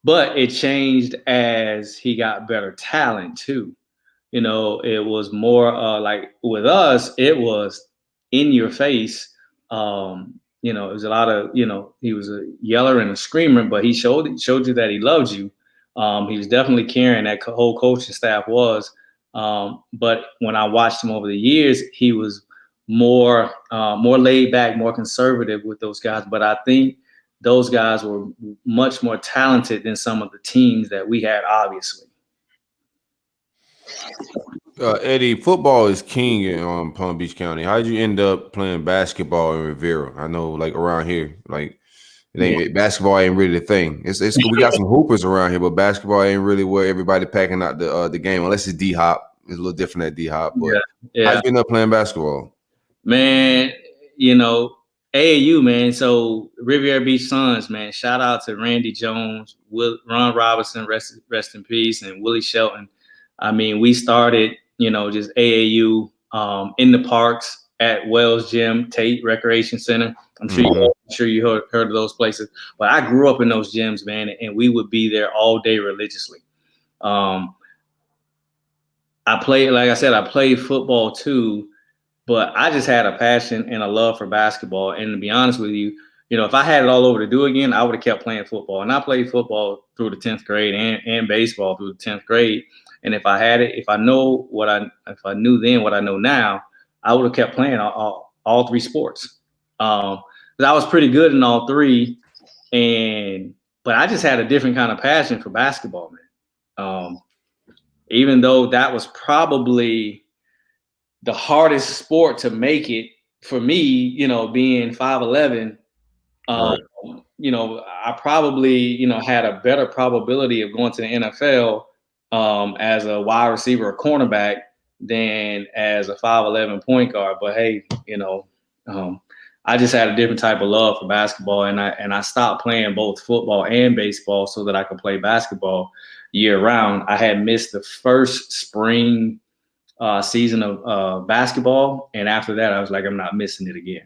But it changed as he got better talent too. It was more like with us, it was in your face. It was a lot of, he was a yeller and a screamer, but he showed you that he loved you. He was definitely caring, that whole coaching staff was. But when I watched him over the years, he was more laid back, more conservative with those guys. But I think those guys were much more talented than some of the teams that we had, obviously. Eddie, football is king in Palm Beach County. How did you end up playing basketball in Rivera? I know, like, around here, like, basketball ain't really the thing. It's we got some hoopers around here, but basketball ain't really where everybody packing out the game, unless it's D-Hop. It's a little different at D-Hop. But how did you end up playing basketball? Man, AAU, man. So Riviera Beach Suns, man. Shout out to Randy Jones, Ron Robinson, rest in peace, and Willie Shelton. I mean, we started, just AAU in the parks at Wells Gym, Tate Recreation Center. I'm sure you heard of those places. But I grew up in those gyms, man, and we would be there all day religiously. I played football too. But I just had a passion and a love for basketball. And to be honest with you, if I had it all over to do again, I would have kept playing football. And I played football through the 10th grade and baseball through the 10th grade. And if I knew then what I know now, I would have kept playing all three sports. But I was pretty good in all three. But I just had a different kind of passion for basketball, man. Even though that was probably the hardest sport to make it for me, being 5'11", right. I probably, had a better probability of going to the NFL as a wide receiver or cornerback than as a 5'11" point guard. But hey, I just had a different type of love for basketball, and I stopped playing both football and baseball so that I could play basketball year round. I had missed the first spring season of basketball, and after that I was like, I'm not missing it again.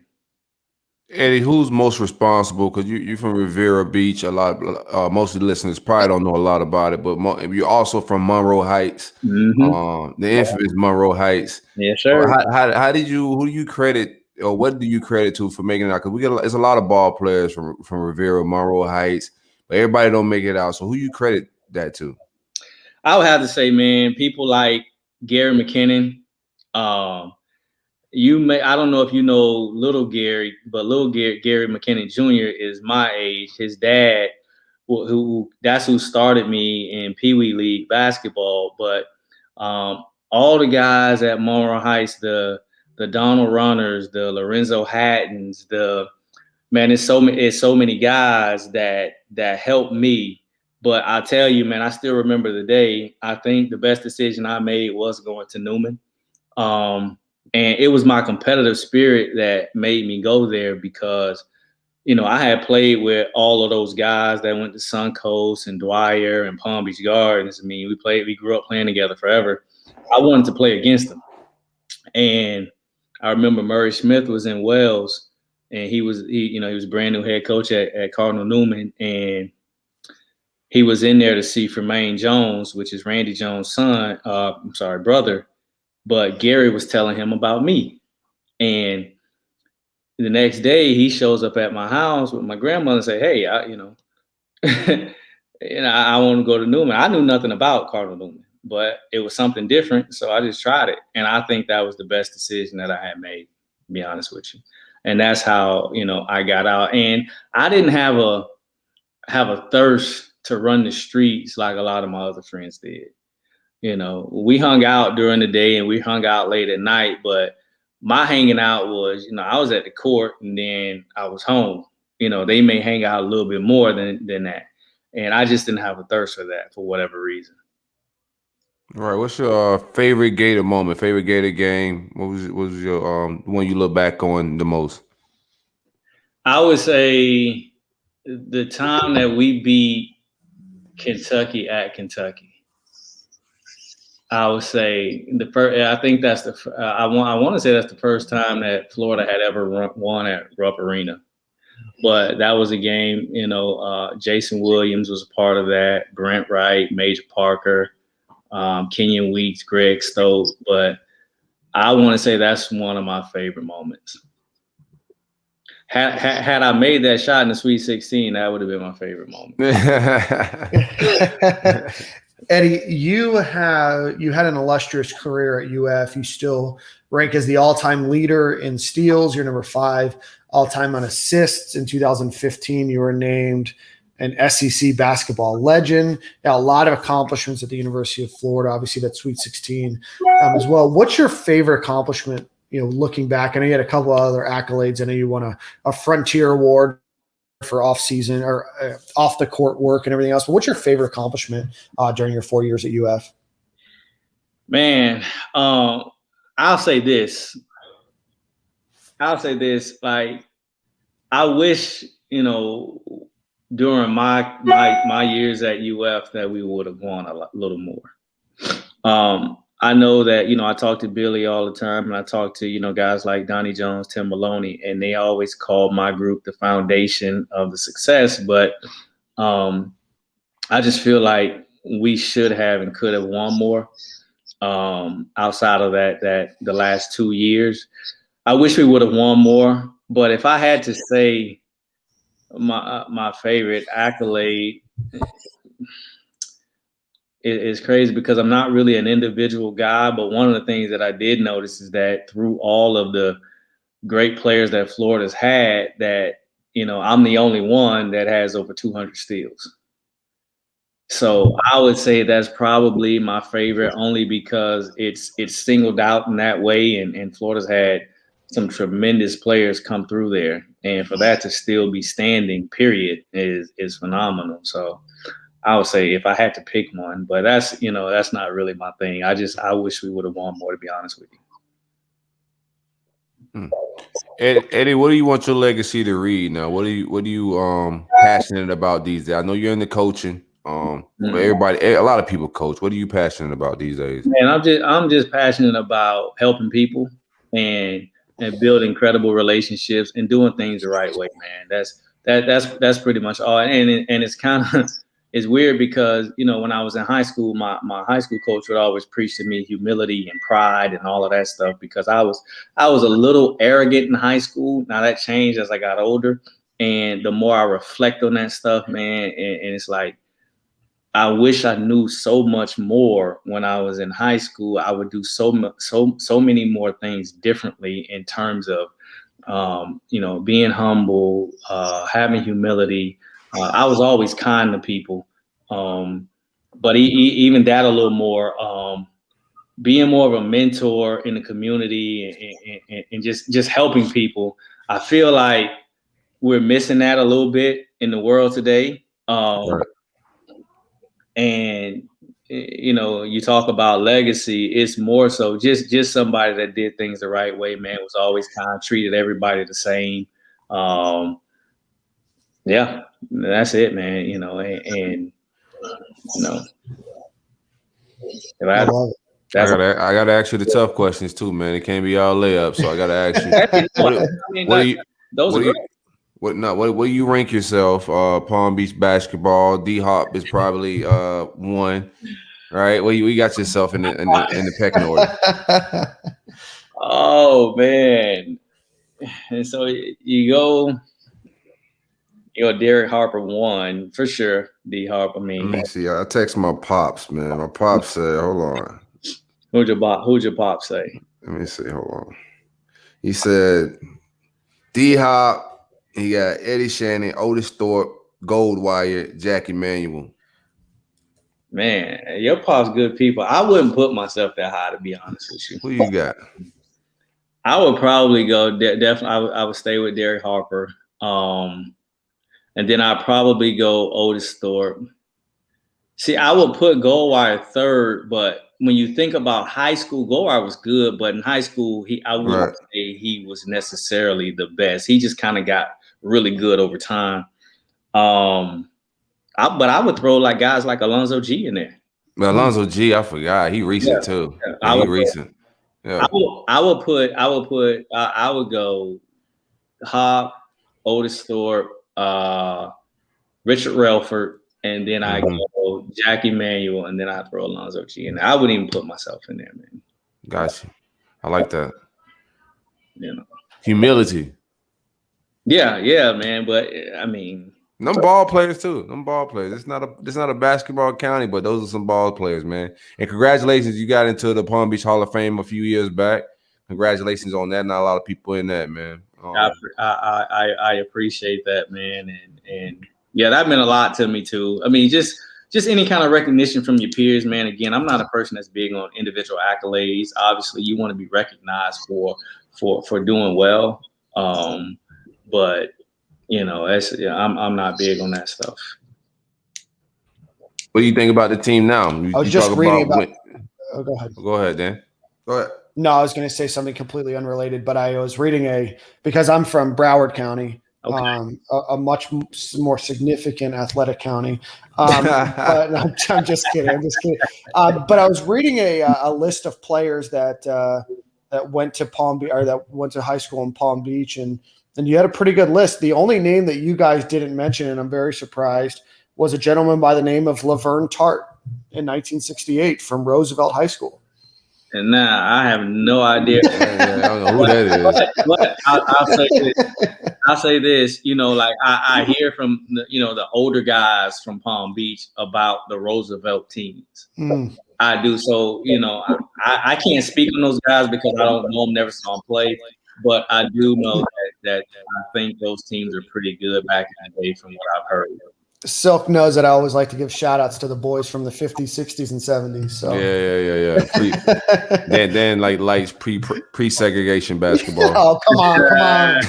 Eddie, who's most responsible? Because you're from Riviera Beach. Most of the listeners probably don't know a lot about it, but you're also from Monroe Heights, the infamous Monroe Heights. Yes, sir. Who do you credit, or what do you credit to for making it out? Because it's a lot of ball players from Riviera, Monroe Heights, but everybody don't make it out. So who you credit that to? I would have to say, man, people like Gary McKinnon. I don't know if you know little Gary, but Gary McKinnon Jr. is my age. His dad, that's who started me in Pee Wee League basketball. But all the guys at Monroe Heights, the Donald Runners, the Lorenzo Hattons, it's so many guys that helped me. But I tell you, man, I still remember the day. I think the best decision I made was going to Newman. And it was my competitive spirit that made me go there because, I had played with all of those guys that went to Suncoast and Dwyer and Palm Beach Gardens. I mean, we grew up playing together forever. I wanted to play against them. And I remember Murray Smith was in Wells, and he was brand new head coach at Cardinal Newman, and he was in there to see Myron Jones, which is Randy Jones' brother. But Gary was telling him about me. And the next day he shows up at my house with my grandmother and say, hey, I want to go to Newman. I knew nothing about Cardinal Newman, but it was something different. So I just tried it. And I think that was the best decision that I had made, to be honest with you. And that's how, I got out. And I didn't have a thirst to run the streets like a lot of my other friends did. We hung out during the day and we hung out late at night, but my hanging out was, I was at the court and then I was home. They may hang out a little bit more than that. And I just didn't have a thirst for that for whatever reason. All right. What's your favorite Gator moment, favorite Gator game? What was your one you look back on the most? I would say the time that we beat Kentucky at Kentucky. I would say the first. I think that's I want to say that's the first time that Florida had ever won at Rupp Arena. But that was a game. Jason Williams was a part of that. Brent Wright, Major Parker, Kenyon Weeks, Greg Stoke. But I want to say that's one of my favorite moments. Had I made that shot in the Sweet 16, that would have been my favorite moment. Eddie, you had an illustrious career at UF. You still rank as the all-time leader in steals. You're number 5 all-time on assists. In 2015, you were named an SEC basketball legend. A lot of accomplishments at the University of Florida. Obviously, that Sweet 16 as well. What's your favorite accomplishment? Looking back, I know you had a couple of other accolades. I know you won a Frontier Award for off-season or off the court work and everything else. But what's your favorite accomplishment during your 4 years at UF? Man, I'll say this. Like, I wish, during my years at UF that we would have won a little more. I know that, I talk to Billy all the time, and I talk to, guys like Donnie Jones, Tim Maloney, and they always call my group the foundation of the success. But I just feel like we should have and could have won more outside of that the last 2 years. I wish we would have won more. But if I had to say my favorite accolade, it's crazy because I'm not really an individual guy, but one of the things that I did notice is that through all of the great players that Florida's had, that, I'm the only one that has over 200 steals. So I would say that's probably my favorite, only because it's singled out in that way, and Florida's had some tremendous players come through there, and for that to still be standing, period, is phenomenal. So I would say if I had to pick one, but that's not really my thing. I wish we would have won more, to be honest with you. Eddie, what do you want your legacy to read now? What are you passionate about these days? I know you're into coaching. A lot of people coach. What are you passionate about these days? Man, I'm just passionate about helping people and building credible relationships and doing things the right way, man. That's pretty much all. And it's kind of it's weird because, when I was in high school, my high school coach would always preach to me humility and pride and all of that stuff, because I was a little arrogant in high school. Now that changed as I got older, and the more I reflect on that stuff, man, and it's like, I wish I knew so much more when I was in high school. I would do so many more things differently in terms of, being humble, having humility. I was always kind to people, but even that a little more, being more of a mentor in the community and just helping people. I feel like we're missing that a little bit in the world today. Right. And you talk about legacy, it's more so just somebody that did things the right way, man, was always kind, treated everybody the same. Yeah, that's it, man. I love it. I gotta ask you the tough questions too, man. It can't be all layups, so I gotta ask you. What do you rank yourself? Palm Beach basketball. D-Hop is probably one, right? Well, you got yourself in the pecking order. Oh man, and so you go Derek Harper one for sure. D-Hop. I mean, let me see. I text my pops, man. My pops said, "Hold on." Who'd your pop say? Let me see. Hold on. He said, D-Hop. He got Eddie Shannon, Otis Thorpe, Goldwire, Jack Emanuel. Man, your pop's good people. I wouldn't put myself that high, to be honest with you. Who you got? I would probably go definitely. I would stay with Derek Harper, and then I'd probably go Otis Thorpe. See, I would put Goldwire third, but when you think about high school, Goldwire was good, but in high school, I wouldn't say he was necessarily the best. He just kind of got really good over time. But I would throw like guys like Alonzo G in there. But Alonzo G, I forgot. He recent too. Yeah, he recent. Yeah. I would go Hop, Otis Thorpe, Richard Relford, and then I go Jack Emanuel, and then I throw Alonzo G in there. I wouldn't even put myself in there, man. Gotcha. I like that. Humility. Yeah, man. But I mean, them ball players too. Them ball players. It's not a basketball county, but those are some ball players, man. And congratulations, you got into the Palm Beach Hall of Fame a few years back. Congratulations on that. Not a lot of people in that, man. I appreciate that, man, and yeah, that meant a lot to me too. I mean, just any kind of recognition from your peers, man. Again, I'm not a person that's big on individual accolades. Obviously, you want to be recognized for doing well. But I'm not big on that stuff. What do you think about the team now? I was just reading about. Go ahead. Go ahead, Dan. Go ahead. No, I was going to say something completely unrelated, but I was reading because I'm from Broward County. a much more significant athletic county. But I'm just kidding. But I was reading a list of players that went to that went to high school in Palm Beach, and you had a pretty good list. The only name that you guys didn't mention, and I'm very surprised, was a gentleman by the name of Laverne Tart in 1968 from Roosevelt High School. And now I have no idea. I don't know who that is. But I'll say this. Like I hear from the older guys from Palm Beach about the Roosevelt teams. I do. So I can't speak on those guys because I don't know them, never saw them play. But I do know that I think those teams are pretty good back in the day from what I've heard. Silk knows that I always like to give shout outs to the boys from the 50s, 60s, and 70s. So yeah. Then likes pre-segregation basketball. Oh, come on.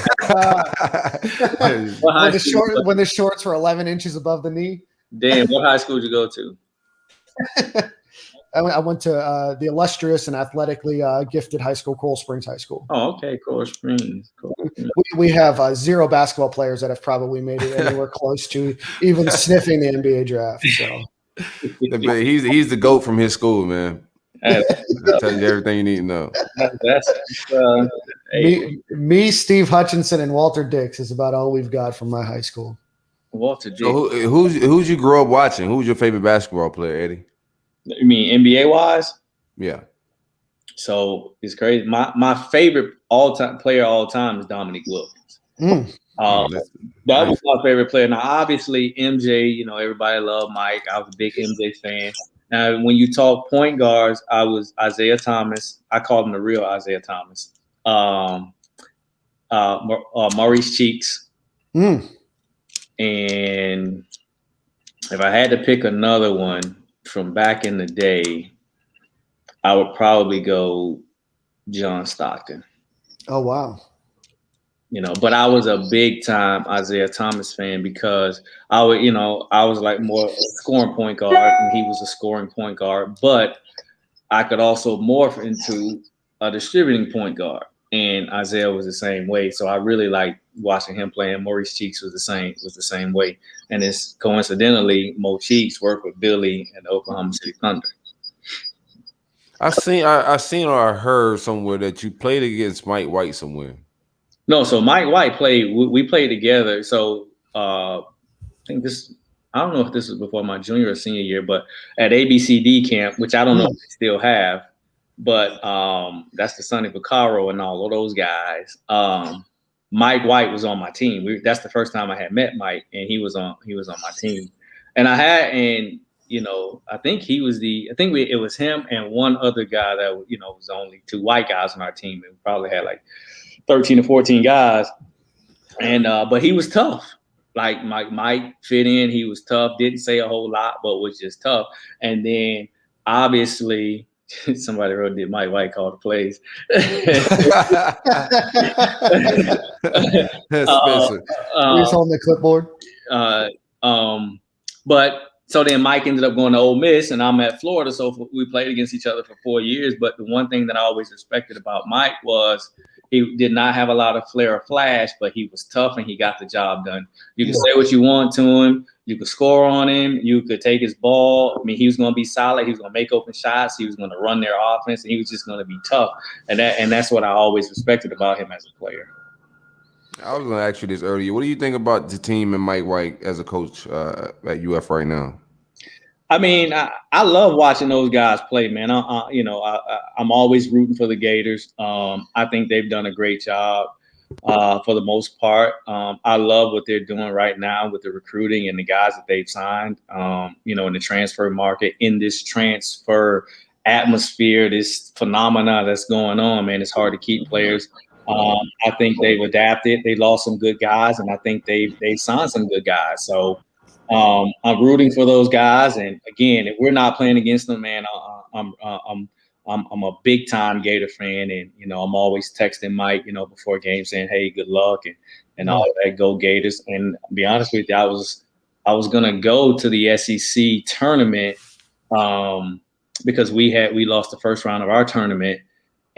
When the shorts were 11 inches above the knee. Dan, what high school did you go to? I went to the illustrious and athletically gifted high school, Coral Springs High School. Oh, okay, Coral Springs. Cool. We have 0 basketball players that have probably made it anywhere close to even sniffing the NBA draft. So, but he's the GOAT from his school, man. That tells you everything you need to know. Me, Steve Hutchinson, and Walter Dix is about all we've got from my high school. Walter Dix. So who's you grew up watching? Who's your favorite basketball player, Eddie? You mean NBA wise? Yeah. So it's crazy. My favorite player all time is Dominique Wilkins. That was my favorite player. Now, obviously, MJ. Everybody loved Mike. I was a big MJ fan. Now, when you talk point guards, I was Isaiah Thomas. I called him the real Isaiah Thomas. Maurice Cheeks. And if I had to pick another one from back in the day, I would probably go John Stockton. Oh, wow. But I was a big time Isaiah Thomas fan because I was like more a scoring point guard and he was a scoring point guard, but I could also morph into a distributing point guard. And Isaiah was the same way. So I really liked watching him play, and Maurice Cheeks was the same way. And it's coincidentally, Mo Cheeks worked with Billy at the Oklahoma City Thunder. I seen or I heard somewhere that you played against Mike White somewhere. No, so Mike White we played together. So I think I don't know if this was before my junior or senior year, but at ABCD camp, which I don't know if they still have, but that's the Sonny Vaccaro and all of those guys. Mike White was on my team. That's the first time I had met Mike, and he was on my team. And I think it was him and one other guy that was only 2 white guys on our team, and we probably had like 13 or 14 guys. And but he was tough. Like Mike fit in. He was tough. Didn't say a whole lot, but was just tough. And then obviously somebody wrote did Mike White call the plays. He's on the clipboard. But so then Mike ended up going to Ole Miss, and I'm at Florida. So we played against each other for 4 years. But the one thing that I always respected about Mike was he did not have a lot of flair or flash, but he was tough and he got the job done. You could say what you want to him. You could score on him. You could take his ball. I mean, he was going to be solid. He was going to make open shots. He was going to run their offense, and he was just going to be tough. And that's what I always respected about him as a player. I was going to ask you this earlier. What do you think about the team and Mike White as a coach at UF right now? I mean, I love watching those guys play, man. I'm always rooting for the Gators. I think they've done a great job for the most part. I love what they're doing right now with the recruiting and the guys that they've signed, in the transfer market, in this transfer atmosphere, this phenomena that's going on, man. It's hard to keep players. I think they've adapted. They lost some good guys, and I think they signed some good guys. So I'm rooting for those guys. And again, if we're not playing against them, man, I'm a big time Gator fan, and I'm always texting Mike, before games saying, "Hey, good luck," and all of that. Go Gators! And to be honest with you, I was gonna go to the SEC tournament because we lost the first round of our tournament,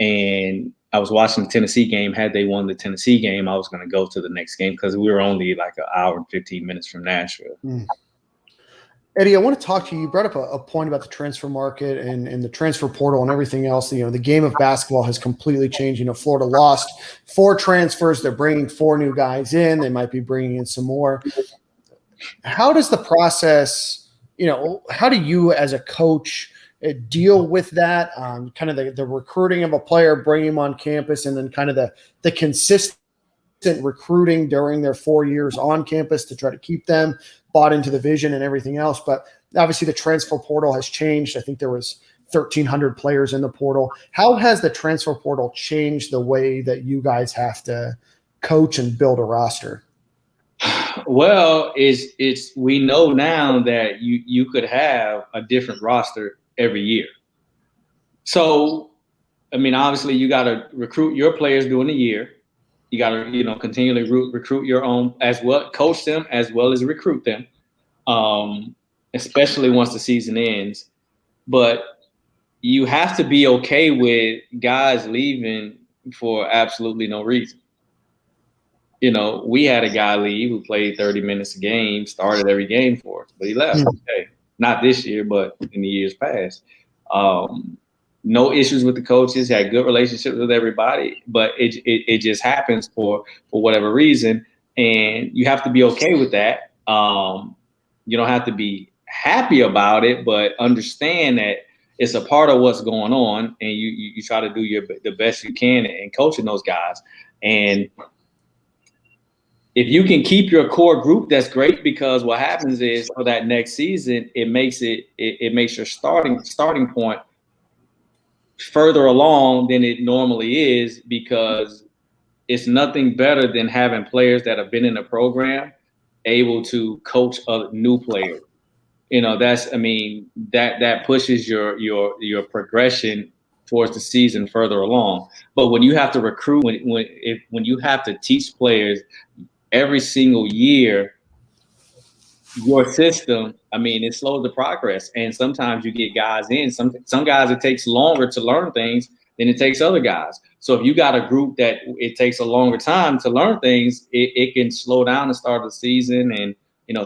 and I was watching the Tennessee game. Had they won the Tennessee game, I was going to go to the next game because we were only like an hour and 15 minutes from Nashville. Eddie, I want to talk to you. You brought up a point about the transfer market and the transfer portal and everything else. The game of basketball has completely changed. Florida lost 4 transfers. They're bringing 4 new guys in. They might be bringing in some more. How does the process, how do you as a coach deal with that? Kind of the recruiting of a player, bringing him on campus, and then kind of the consistent recruiting during their 4 years on campus to try to keep them bought into the vision and everything else. But obviously the transfer portal has changed. I think there was 1,300 players in the portal. How has the transfer portal changed the way that you guys have to coach and build a roster? Well, it's we know now that you could have a different roster every year. So, I mean, obviously you got to recruit your players during the year. You got to, continually recruit your own as well, coach them as well as recruit them, especially once the season ends. But you have to be okay with guys leaving for absolutely no reason. We had a guy leave who played 30 minutes a game, started every game for us, but he left. Okay. Not this year, but in the years past. No issues with the coaches, had good relationships with everybody, but it just happens for whatever reason. And you have to be okay with that. You don't have to be happy about it, but understand that it's a part of what's going on, and you try to do the best you can in coaching those guys. And if you can keep your core group, that's great, because what happens is for that next season, it makes your starting point further along than it normally is, because it's nothing better than having players that have been in the program able to coach other new players. That pushes your progression towards the season further along. But when you have to recruit, when you have to teach players every single year your system, it slows the progress. And sometimes you get guys in. Some guys, it takes longer to learn things than it takes other guys. So if you got a group that it takes a longer time to learn things, it can slow down the start of the season, and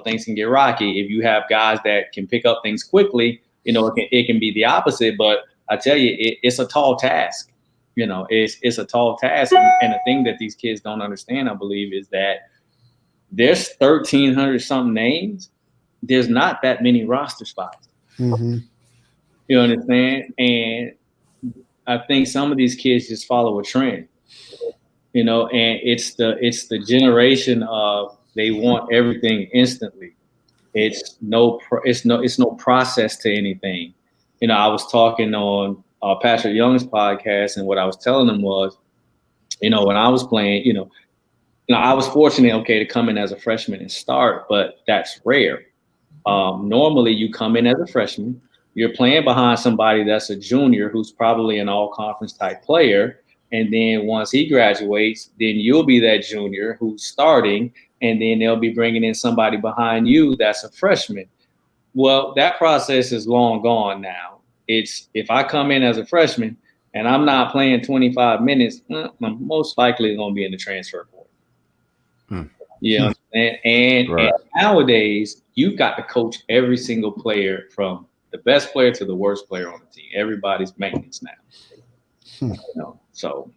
things can get rocky. If you have guys that can pick up things quickly, it can be the opposite. But I tell you, it's a tall task. It's a tall task. And the thing that these kids don't understand, I believe, is that there's 1,300 something names. There's not that many roster spots. Mm-hmm. You understand? And I think some of these kids just follow a trend. And it's the generation of they want everything instantly. It's no process to anything. I was talking on Patrick Young's podcast, and what I was telling them was, when I was playing, I was fortunate, to come in as a freshman and start, but that's rare. Normally, you come in as a freshman, you're playing behind somebody that's a junior who's probably an all-conference type player, and then once he graduates, then you'll be that junior who's starting, and then they'll be bringing in somebody behind you that's a freshman. Well, that process is long gone now. It's if I come in as a freshman and I'm not playing 25 minutes, I'm most likely going to be in the transfer portal. And nowadays, you've got to coach every single player, from the best player to the worst player on the team. Everybody's maintenance now. So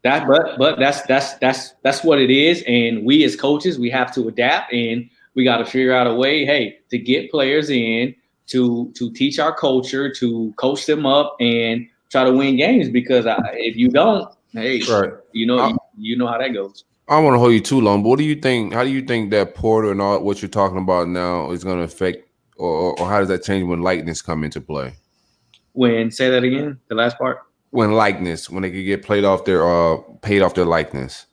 that, but that's what it is. And we as coaches, we have to adapt, and we got to figure out a way, to get players in, to teach our culture, to coach them up, and try to win games. Because if you don't, you know how that goes. I don't want to hold you too long, but what do you think? How do you think that portal and all what you're talking about now is going to affect, or how does that change when likeness come into play? Say that again, the last part. When they could get paid off their likeness.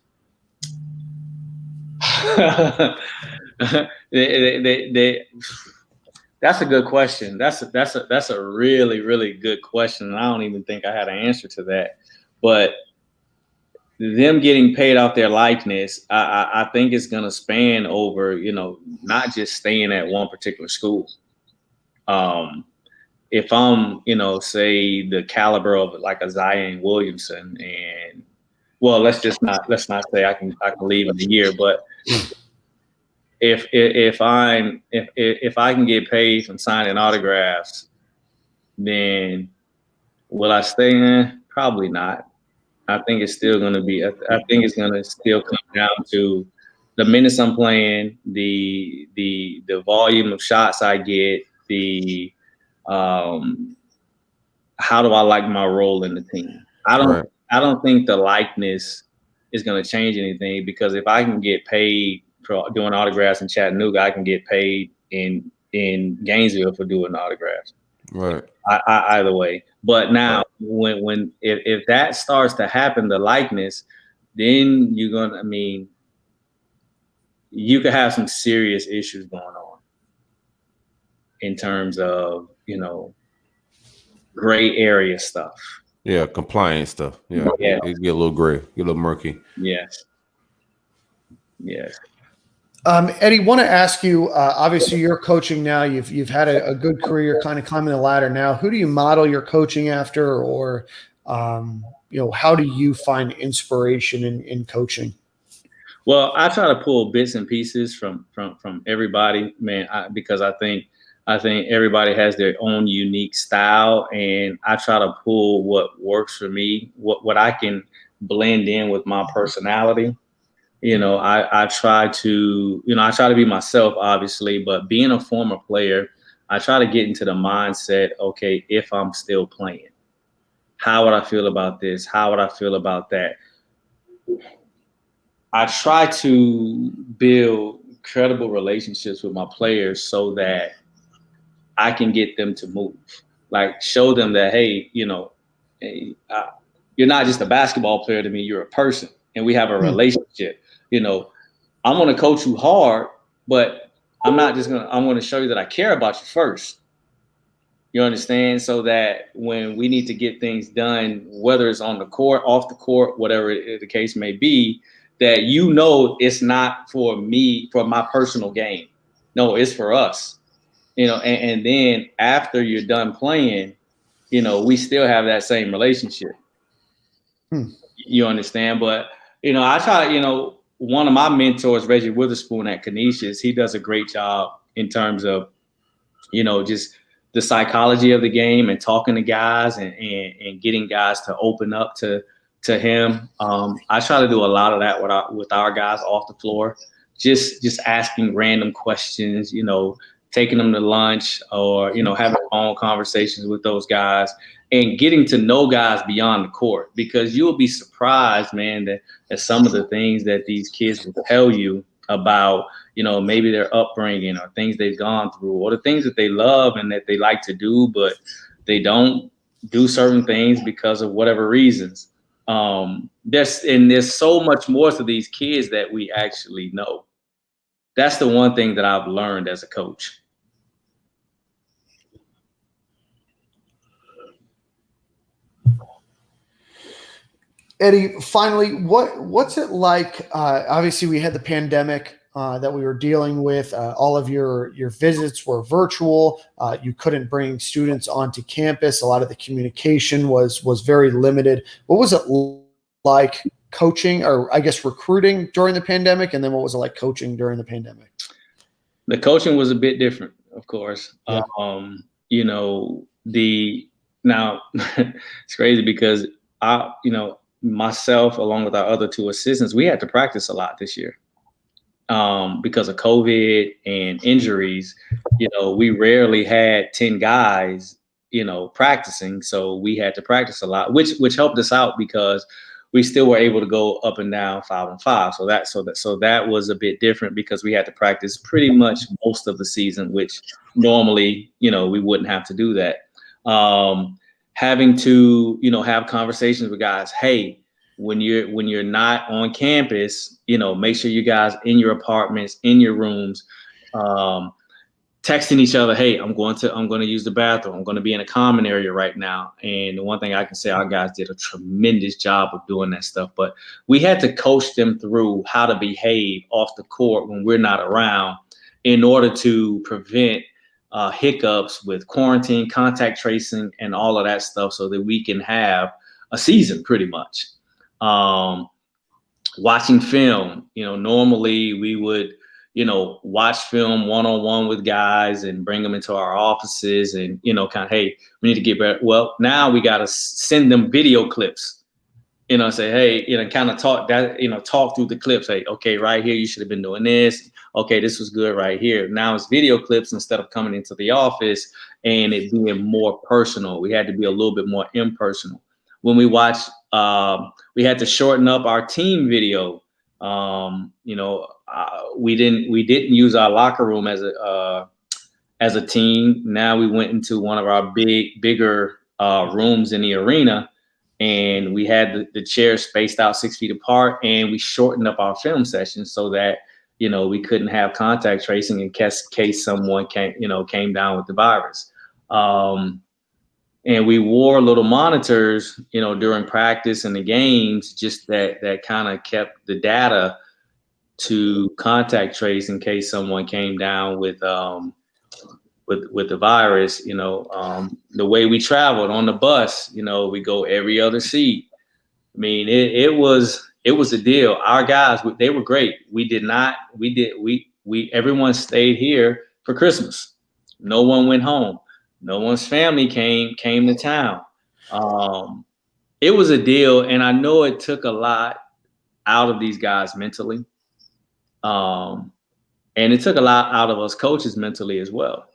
That's a good question. That's a really, really good question. And I don't even think I had an answer to that. But them getting paid off their likeness, I think it's going to span over, not just staying at one particular school. if I'm, say the caliber of like a Zion Williamson, and well, let's not say I can leave in a year, but if I can get paid from signing autographs, then will I stay in? Probably not. I think it's still going to be. I think it's going to still come down to the minutes I'm playing, the volume of shots I get, the how do I like my role in the team. I don't think the likeness is going to change anything, because if I can get paid for doing autographs in Chattanooga, I can get paid in Gainesville for doing autographs. Right. Either way. But now, when if that starts to happen, the likeness, then you're gonna. I mean, you could have some serious issues going on in terms of gray area stuff. Yeah, compliance stuff. Yeah, it get a little gray, get a little murky. Yes. Eddie, want to ask you, obviously you're coaching now, you've had a good career, kind of climbing the ladder now. Who do you model your coaching after, or, how do you find inspiration in coaching? Well, I try to pull bits and pieces from everybody, man, because I think everybody has their own unique style, and I try to pull what works for me, what I can blend in with my personality. I try to be myself, obviously, but being a former player, I try to get into the mindset, okay, if I'm still playing, how would I feel about this? How would I feel about that? I try to build credible relationships with my players so that I can get them to move, like show them that, hey, you're not just a basketball player to me, you're a person, and we have a relationship. I'm going to coach you hard, but I'm going to show you that I care about you first. You understand? So that when we need to get things done, whether it's on the court, off the court, whatever the case may be, that it's not for me, for my personal gain. No, it's for us. And then after you're done playing, we still have that same relationship. You understand? But, I try, one of my mentors, Reggie Witherspoon at Canisius, he does a great job in terms of, just the psychology of the game and talking to guys and getting guys to open up to him. I try to do a lot of that with our guys off the floor, just asking random questions, taking them to lunch, or, having phone conversations with those guys and getting to know guys beyond the court, because you'll be surprised, man, that some of the things that these kids will tell you about, maybe their upbringing or things they've gone through, or the things that they love and that they like to do, but they don't do certain things because of whatever reasons. There's so much more to these kids that we actually know. That's the one thing that I've learned as a coach. Eddie, finally, what's it like? Obviously, we had the pandemic that we were dealing with. All of your visits were virtual. You couldn't bring students onto campus. A lot of the communication was very limited. What was it like coaching, or I guess recruiting, during the pandemic? And then what was it like coaching during the pandemic? The coaching was a bit different, of course. Yeah. Now it's crazy because myself, along with our other two assistants, we had to practice a lot this year because of COVID and injuries. We rarely had 10 guys, practicing. So we had to practice a lot, which helped us out because we still were able to go up and down 5-on-5. So that was a bit different because we had to practice pretty much most of the season, which normally, we wouldn't have to do that. Having to, have conversations with guys. Hey, when you're not on campus, make sure you guys in your apartments, in your rooms, texting each other. Hey, I'm going to use the bathroom. I'm going to be in a common area right now. And the one thing I can say, our guys did a tremendous job of doing that stuff. But we had to coach them through how to behave off the court when we're not around, in order to prevent hiccups with quarantine, contact tracing, and all of that stuff so that we can have a season pretty much. Watching film, normally we would, watch film one-on-one with guys and bring them into our offices and, kind of, hey, we need to get better. Well, now we got to send them video clips, say, hey, kind of talk through the clips. Hey, okay, right here, you should have been doing this. Okay, this was good right here. Now it's video clips instead of coming into the office and it being more personal. We had to be a little bit more impersonal. When we watched, we had to shorten up our team video. We didn't use our locker room as a team. Now we went into one of our bigger rooms in the arena, and we had the chairs spaced out 6 feet apart, and we shortened up our film sessions so that we couldn't have contact tracing in case someone came down with the virus. And we wore little monitors, during practice and the games, just that kind of kept the data to contact trace in case someone came down with the virus. The way we traveled on the bus, we go every other seat. I mean, it was a deal. Our guys, they were great. Everyone stayed here for Christmas. No one went home. No one's family came to town. It was a deal, and I know it took a lot out of these guys mentally. And it took a lot out of us coaches mentally as well.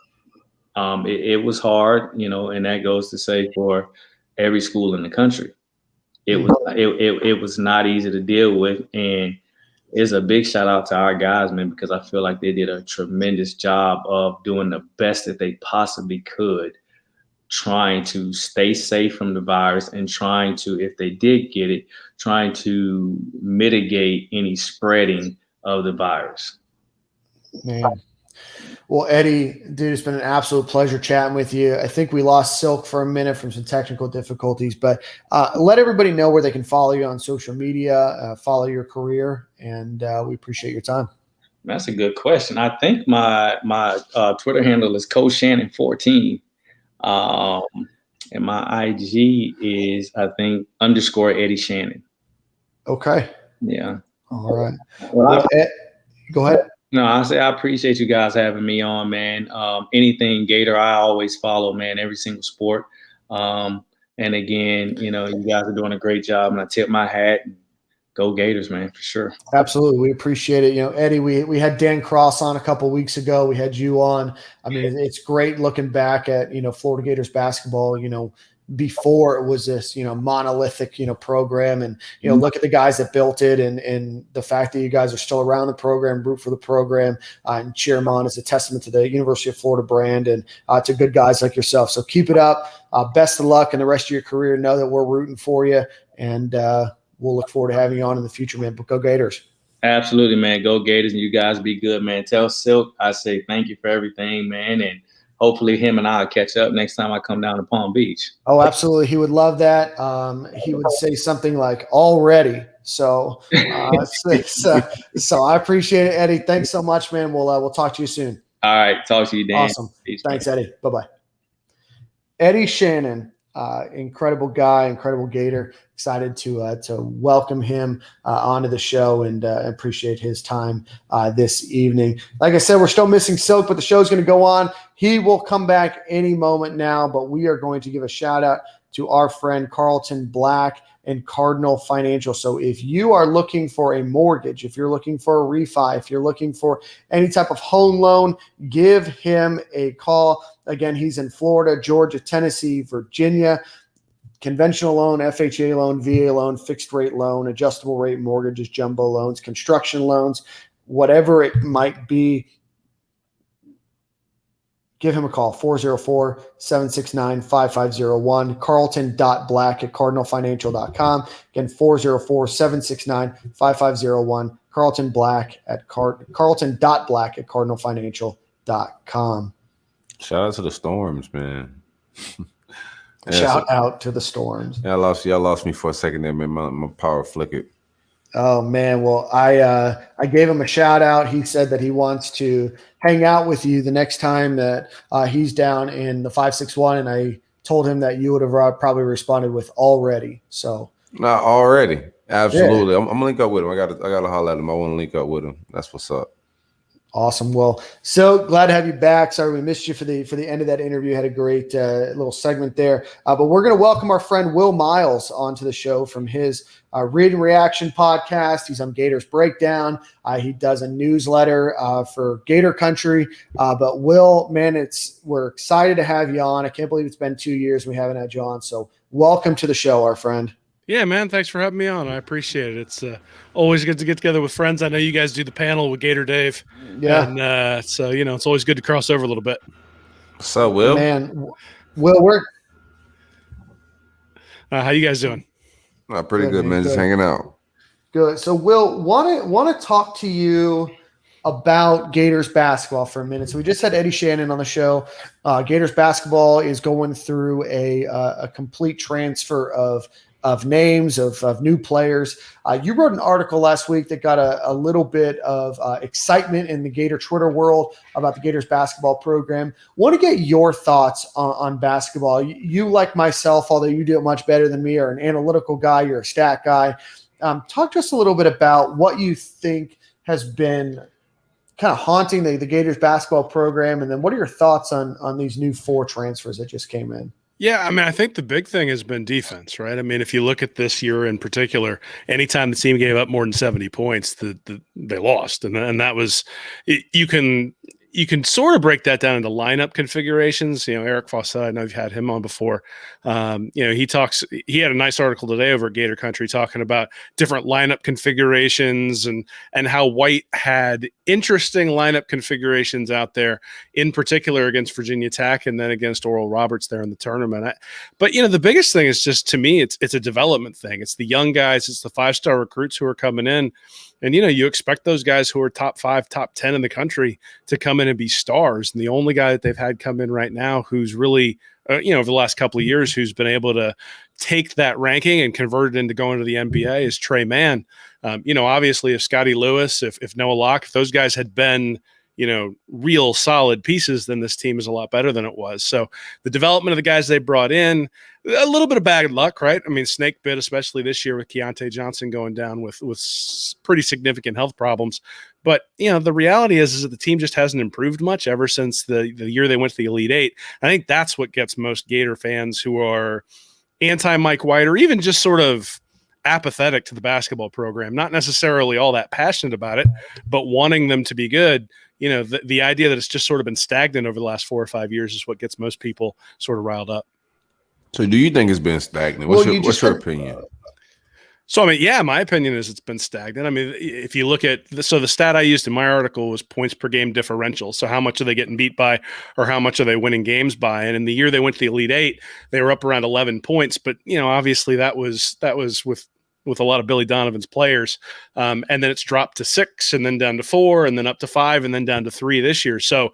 It was hard, and that goes to say for every school in the country. It was not easy to deal with, and it's a big shout out to our guys, man, because I feel like they did a tremendous job of doing the best that they possibly could, trying to stay safe from the virus and trying to, if they did get it, trying to mitigate any spreading of the virus. Man. Well, Eddie, dude, it's been an absolute pleasure chatting with you. I think we lost Silk for a minute from some technical difficulties, but let everybody know where they can follow you on social media, follow your career, and we appreciate your time. That's a good question. I think my Twitter handle is Coach Shannon 14. And my IG is, I think, _ Eddie Shannon. Okay. Yeah. All right. Well, go ahead. No, I appreciate you guys having me on, man. Anything Gator, I always follow, man, every single sport. And again, you guys are doing a great job, and I tip my hat. Go Gators, man, for sure. Absolutely. We appreciate it. Eddie, we had Dan Cross on a couple of weeks ago. We had you on. I mean, it's great looking back at, Florida Gators basketball, before it was this, monolithic, program. And, look at the guys that built it and the fact that you guys are still around the program, root for the program, and cheer them on is a testament to the University of Florida brand and to good guys like yourself. So keep it up. Best of luck in the rest of your career. Know that we're rooting for you, and we'll look forward to having you on in the future, man. But go Gators. Absolutely, man. Go Gators, and you guys be good, man. Tell Silk I say thank you for everything, man, and hopefully him and I will catch up next time I come down to Palm Beach. Oh, absolutely. He would love that. He would say something like already. So I appreciate it, Eddie. Thanks so much, man. We'll talk to you soon. All right. Talk to you, Dan. Awesome. Peace, thanks, man. Eddie. Bye-bye. Eddie Shannon, incredible guy, incredible Gator. Excited to welcome him onto the show and appreciate his time this evening. Like I said, we're still missing Silk, but the show's going to go on. He will come back any moment now, but we are going to give a shout out to our friend Carlton Black and Cardinal Financial. So if you are looking for a mortgage, if you're looking for a refi, if you're looking for any type of home loan, give him a call. Again, he's in Florida, Georgia, Tennessee, Virginia. Conventional loan, FHA loan, VA loan, fixed rate loan, adjustable rate mortgages, jumbo loans, construction loans, whatever it might be. Give him a call, 404-769-5501, carlton.black@cardinalfinancial.com. Again, 404-769-5501, Carlton Black at carlton.black@cardinalfinancial.com. Shout out to the Storms, man. Shout out to the Storms. Y'all lost me for a second there, man. My power flickered. Oh man, well I gave him a shout out. He said that he wants to hang out with you the next time that he's down in the 561, and I told him that you would have probably responded with already. So Not already. Absolutely. yeah. I'm gonna link up with him. I gotta holler at him. I want to link up with him. That's what's up. Awesome. Well, so glad to have you back. Sorry we missed you for the end of that interview. Had a great little segment there. But we're going to welcome our friend Will Miles onto the show from his Read and Reaction podcast. He's on Gators Breakdown. He does a newsletter for Gator Country. But Will, man, we're excited to have you on. I can't believe it's been 2 years we haven't had you on. So welcome to the show, our friend. Yeah, man. Thanks for having me on. I appreciate it. It's always good to get together with friends. I know you guys do the panel with Gator Dave. Yeah. And so, it's always good to cross over a little bit. What's up, Will? Man, Will, we're How you guys doing? Pretty good, man. Just hanging out. Good. So, Will, want to talk to you about Gators basketball for a minute. So we just had Eddie Shannon on the show. Gators basketball is going through a complete transfer of names, of new players. You wrote an article last week that got a little bit of excitement in the Gator Twitter world about the Gators basketball program. Want to get your thoughts on basketball. You, like myself, although you do it much better than me, are an analytical guy, you're a stat guy. Talk to us a little bit about what you think has been kind of haunting the Gators basketball program, and then what are your thoughts on these new 4 transfers that just came in? Yeah, I mean, I think the big thing has been defense, right? I mean, if you look at this year in particular, anytime the team gave up more than 70 points, they lost, and that was you can sort of break that down into lineup configurations. Eric Fawcett, I know you've had him on before. He had a nice article today over at Gator Country talking about different lineup configurations and how White had interesting lineup configurations out there, in particular against Virginia Tech and then against Oral Roberts there in the tournament. But the biggest thing is just, to me, it's a development thing. It's the young guys, it's the 5-star recruits who are coming in. And, you expect those guys who are top 5, top 10 in the country to come in and be stars. And the only guy that they've had come in right now who's really, over the last couple of years, who's been able to take that ranking and convert it into going to the NBA is Trey Mann. Obviously, if Scotty Lewis, if Noah Locke, if those guys had been, real solid pieces, then this team is a lot better than it was. So the development of the guys they brought in, a little bit of bad luck, right? I mean, snake bit, especially this year with Keontae Johnson going down with pretty significant health problems. But, the reality is that the team just hasn't improved much ever since the year they went to the Elite Eight. I think that's what gets most Gator fans who are anti-Mike White, or even just sort of apathetic to the basketball program, not necessarily all that passionate about it, but wanting them to be good. The idea that it's just sort of been stagnant over the last 4 or 5 years is what gets most people sort of riled up. So do you think it's been stagnant? What's your opinion? So, I mean, yeah, my opinion is it's been stagnant. I mean, if you look at the stat I used in my article was points per game differential. So how much are they getting beat by, or how much are they winning games by? And in the year they went to the Elite Eight, they were up around 11 points. But, obviously that was with a lot of Billy Donovan's players. And then it's dropped to 6 and then down to 4 and then up to 5 and then down to 3 this year. So,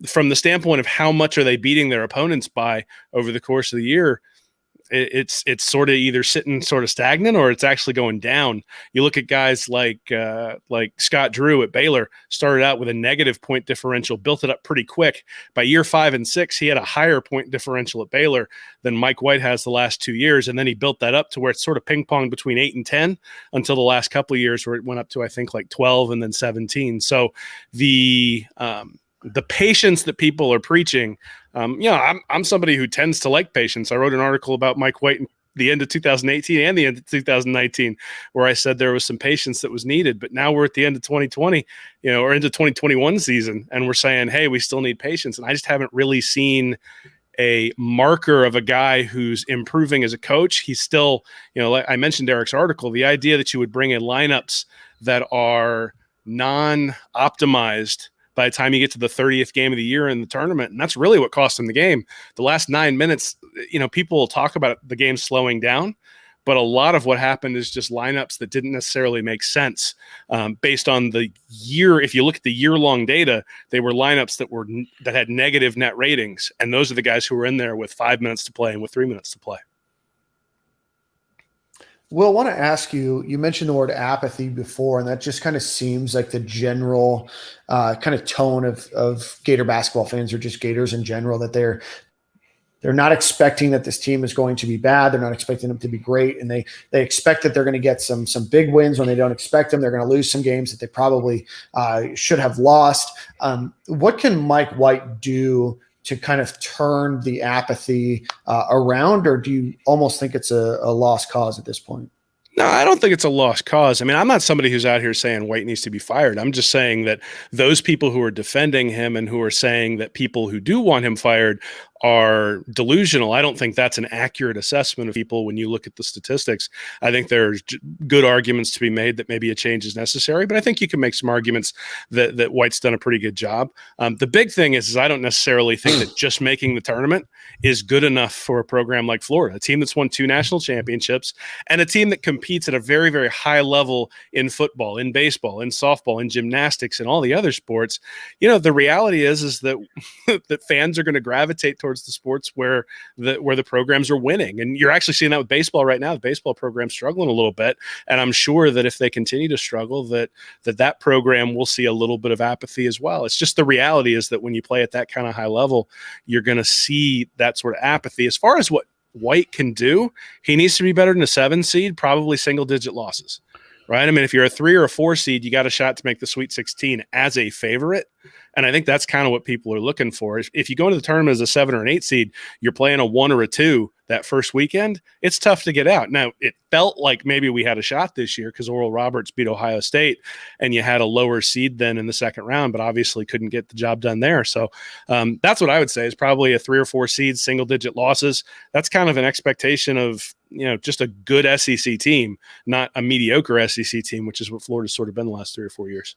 from the standpoint of how much are they beating their opponents by over the course of the year, it's sort of either sitting sort of stagnant or it's actually going down. You look at guys like Scott Drew at Baylor, started out with a negative point differential, built it up pretty quick. By year 5 and 6, he had a higher point differential at Baylor than Mike White has the last 2 years. And then he built that up to where it's sort of ping pong between 8 and 10 until the last couple of years where it went up to, I think, like 12 and then 17. So the patience that people are preaching, I'm somebody who tends to like patience. I wrote an article about Mike White in the end of 2018 and the end of 2019, where I said there was some patience that was needed. But now we're at the end of 2020, or into 2021 season, and we're saying, hey, we still need patience. And I just haven't really seen a marker of a guy who's improving as a coach. He's still, like I mentioned Eric's article, the idea that you would bring in lineups that are non-optimized by the time you get to the 30th game of the year in the tournament. And that's really what cost him the game. The last 9 minutes, people will talk about the game slowing down, but a lot of what happened is just lineups that didn't necessarily make sense based on the year. If you look at the year-long data, they were lineups that had negative net ratings. And those are the guys who were in there with 5 minutes to play and with 3 minutes to play. Will, I want to ask you, you mentioned the word apathy before, and that just kind of seems like the general kind of tone of Gator basketball fans, or just Gators in general, that they're not expecting that this team is going to be bad. They're not expecting them to be great, and they expect that they're going to get some big wins when they don't expect them. They're going to lose some games that they probably should have lost. What can Mike White do to kind of turn the apathy around, or do you almost think it's a lost cause at this point? No, I don't think it's a lost cause. I mean, I'm not somebody who's out here saying White needs to be fired. I'm just saying that those people who are defending him and who are saying that people who do want him fired are delusional. I don't think that's an accurate assessment of people when you look at the statistics. I think there's good arguments to be made that maybe a change is necessary, but I think you can make some arguments that White's done a pretty good job. The big thing is I don't necessarily think that just making the tournament is good enough for a program like Florida, a team that's won 2 national championships and a team that competes at a very, very high level in football, in baseball, in softball, in gymnastics, and all the other sports. You know, the reality is that that fans are going to gravitate towards the sports where the programs are winning. And you're actually seeing that with baseball right now. The baseball program's struggling a little bit. And I'm sure that if they continue to struggle, that program will see a little bit of apathy as well. It's just the reality is that when you play at that kind of high level, you're going to see that sort of apathy. As far as what White can do, he needs to be better than a 7 seed, probably single-digit losses. Right? I mean, if you're a 3 or a 4 seed, you got a shot to make the Sweet 16 as a favorite. And I think that's kind of what people are looking for. If you go into the tournament as a 7 or an 8 seed, you're playing a 1 or a 2 that first weekend, it's tough to get out. Now, it felt like maybe we had a shot this year because Oral Roberts beat Ohio State and you had a lower seed then in the second round, but obviously couldn't get the job done there. So that's what I would say is probably a 3 or 4 seed, single-digit losses. That's kind of an expectation of, you know, just a good SEC team, not a mediocre SEC team, which is what Florida's sort of been the last 3 or 4 years.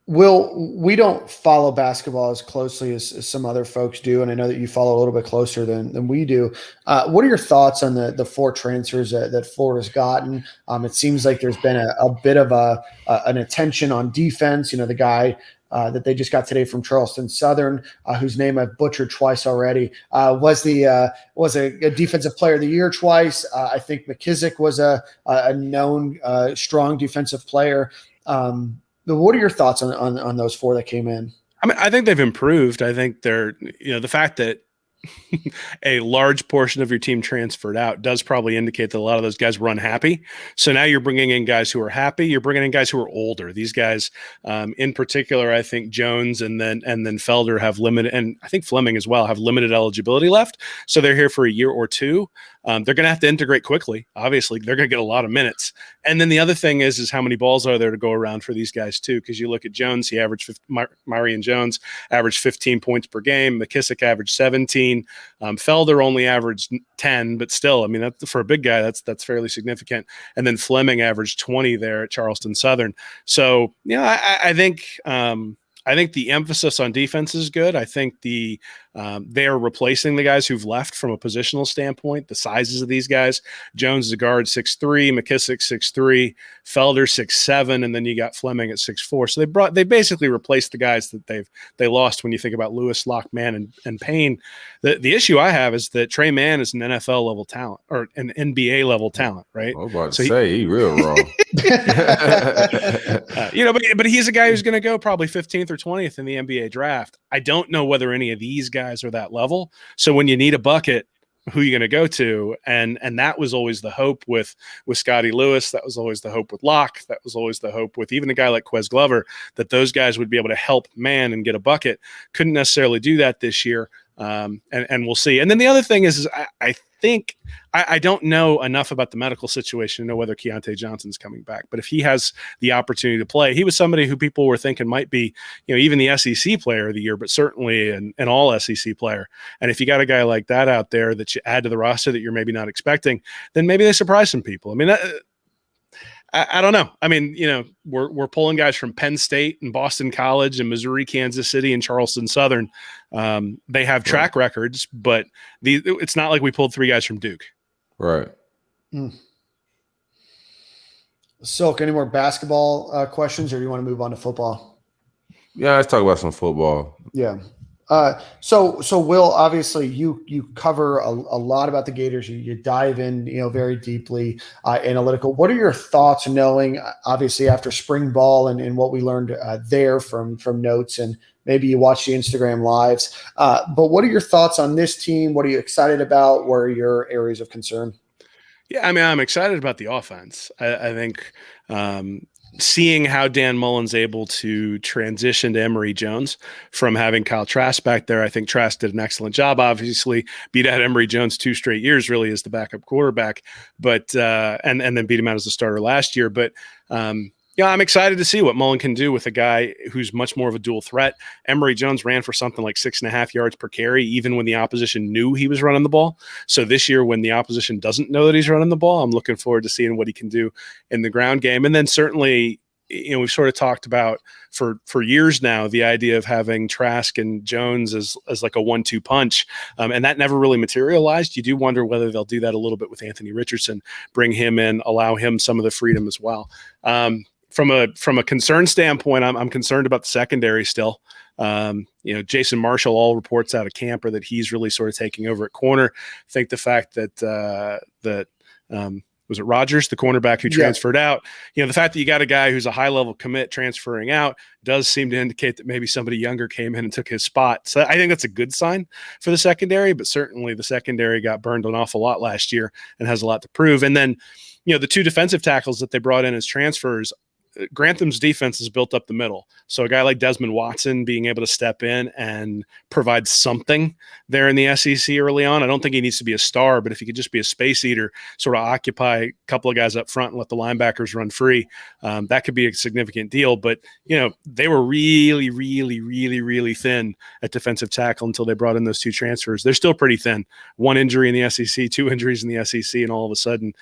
Will, we don't follow basketball as closely as some other folks do, and I know that you follow a little bit closer than we do. What are your thoughts on the 4 transfers that Florida's gotten? It seems like there's been a bit of an attention on defense. You know, the guy that they just got today from Charleston Southern, whose name I've butchered twice already, was a defensive player of the year twice. I think McKissick was a known strong defensive player. What are your thoughts on those 4 that came in? I mean, I think they've improved. I think they're, you know, the fact that a large portion of your team transferred out does probably indicate that a lot of those guys were unhappy. So now you're bringing in guys who are happy. You're bringing in guys who are older. These guys, in particular, I think Jones and then Felder have limited, and I think Fleming as well, have limited eligibility left. So they're here for a year or 2. They're going to have to integrate quickly. Obviously, they're going to get a lot of minutes. And then the other thing is how many balls are there to go around for these guys too? Because you look at Jones, he averaged Myron Jones averaged 15 points per game. McKissick averaged 17. Felder only averaged 10, but still, I mean, that, for a big guy, that's fairly significant. And then Fleming averaged 20 there at Charleston Southern. So, you know, I think the emphasis on defense is good. I think they are replacing the guys who've left from a positional standpoint. The sizes of these guys: Jones is a guard, 6'3", McKissick 6'3", Felder 6'7", and then you got Fleming at 6'4". So they basically replaced the guys that they lost when you think about Lewis, Locke, Mann, and Payne. The issue I have is that Trey Mann is an NFL level talent or an NBA level talent, right? I was about to say he real raw. You know, but he's a guy who's going to go probably 15th or 20th in the NBA draft. I don't know whether any of these guys are that level. So when you need a bucket, who are you going to go to? And that was always the hope with Scotty Lewis. That was always the hope with Locke. That was always the hope with even a guy like Quez Glover, that those guys would be able to help man and get a bucket. Couldn't necessarily do that this year. And we'll see. And then the other thing is I think I don't know enough about the medical situation to know whether Keontae Johnson's coming back. But if he has the opportunity to play, he was somebody who people were thinking might be, you know, even the SEC player of the year, but certainly an all SEC player. And if you got a guy like that out there that you add to the roster that you're maybe not expecting, then maybe they surprise some people. I mean, I don't know. I mean, you know, we're pulling guys from Penn State and Boston College and Missouri, Kansas City, and Charleston Southern. They have track records, but it's not like we pulled 3 guys from Duke. Right. Silk, any more basketball questions, or do you want to move on to football? Yeah, let's talk about some football. Yeah. So Will, obviously you cover a lot about the Gators. You dive in, very deeply, analytical. What are your thoughts knowing, obviously, after spring ball and what we learned there from notes, and maybe you watch the Instagram lives, but what are your thoughts on this team? What are you excited about? What are your areas of concern? Yeah, I mean, I'm excited about the offense. I think seeing how Dan Mullen's able to transition to Emory Jones from having Kyle Trask back there, I think Trask did an excellent job. Obviously, beat out Emory Jones 2 straight years, really, as the backup quarterback, but and then beat him out as the starter last year. But I'm excited to see what Mullen can do with a guy who's much more of a dual threat. Emory Jones ran for something like 6.5 yards per carry, even when the opposition knew he was running the ball. So this year, when the opposition doesn't know that he's running the ball, I'm looking forward to seeing what he can do in the ground game. And then certainly, we've sort of talked about for years now the idea of having Trask and Jones as like a 1-2 punch, and that never really materialized. You do wonder whether they'll do that a little bit with Anthony Richardson, bring him in, allow him some of the freedom as well. From a concern standpoint, I'm concerned about the secondary still. Jason Marshall, all reports out of camp are that he's really sort of taking over at corner. I think the fact that was it Rogers, the cornerback who transferred out, the fact that you got a guy who's a high level commit transferring out does seem to indicate that maybe somebody younger came in and took his spot. So I think that's a good sign for the secondary, but certainly the secondary got burned an awful lot last year and has a lot to prove. And then, the 2 defensive tackles that they brought in as transfers, Grantham's defense is built up the middle. So a guy like Desmond Watson being able to step in and provide something there in the SEC early on. I don't think he needs to be a star, but if he could just be a space eater, sort of occupy a couple of guys up front and let the linebackers run free, that could be a significant deal. But, they were really, really, really, really thin at defensive tackle until they brought in those 2 transfers. They're still pretty thin. 1 injury in the SEC, 2 injuries in the SEC, and all of a sudden,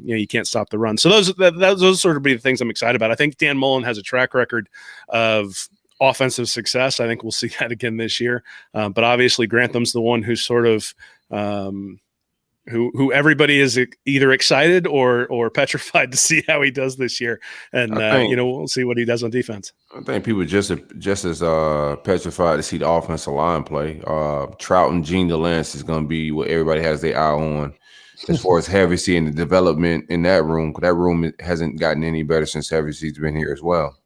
you can't stop the run. So those sort of be the things I'm excited about. I think Dan Mullen has a track record of offensive success. I think we'll see that again this year. But obviously Grantham's the one who's sort of who everybody is either excited or petrified to see how he does this year. And we'll see what he does on defense. I think people just as petrified to see the offensive line play. Trout and Gene DeLance is going to be what everybody has their eye on. As far as Hevesy and the development in that room, because that room hasn't gotten any better since Hevesy's been here as well.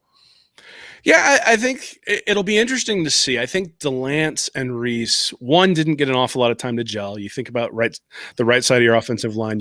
Yeah, I think it'll be interesting to see. I think DeLance and Reese, one, didn't get an awful lot of time to gel. You think about the right side of your offensive line,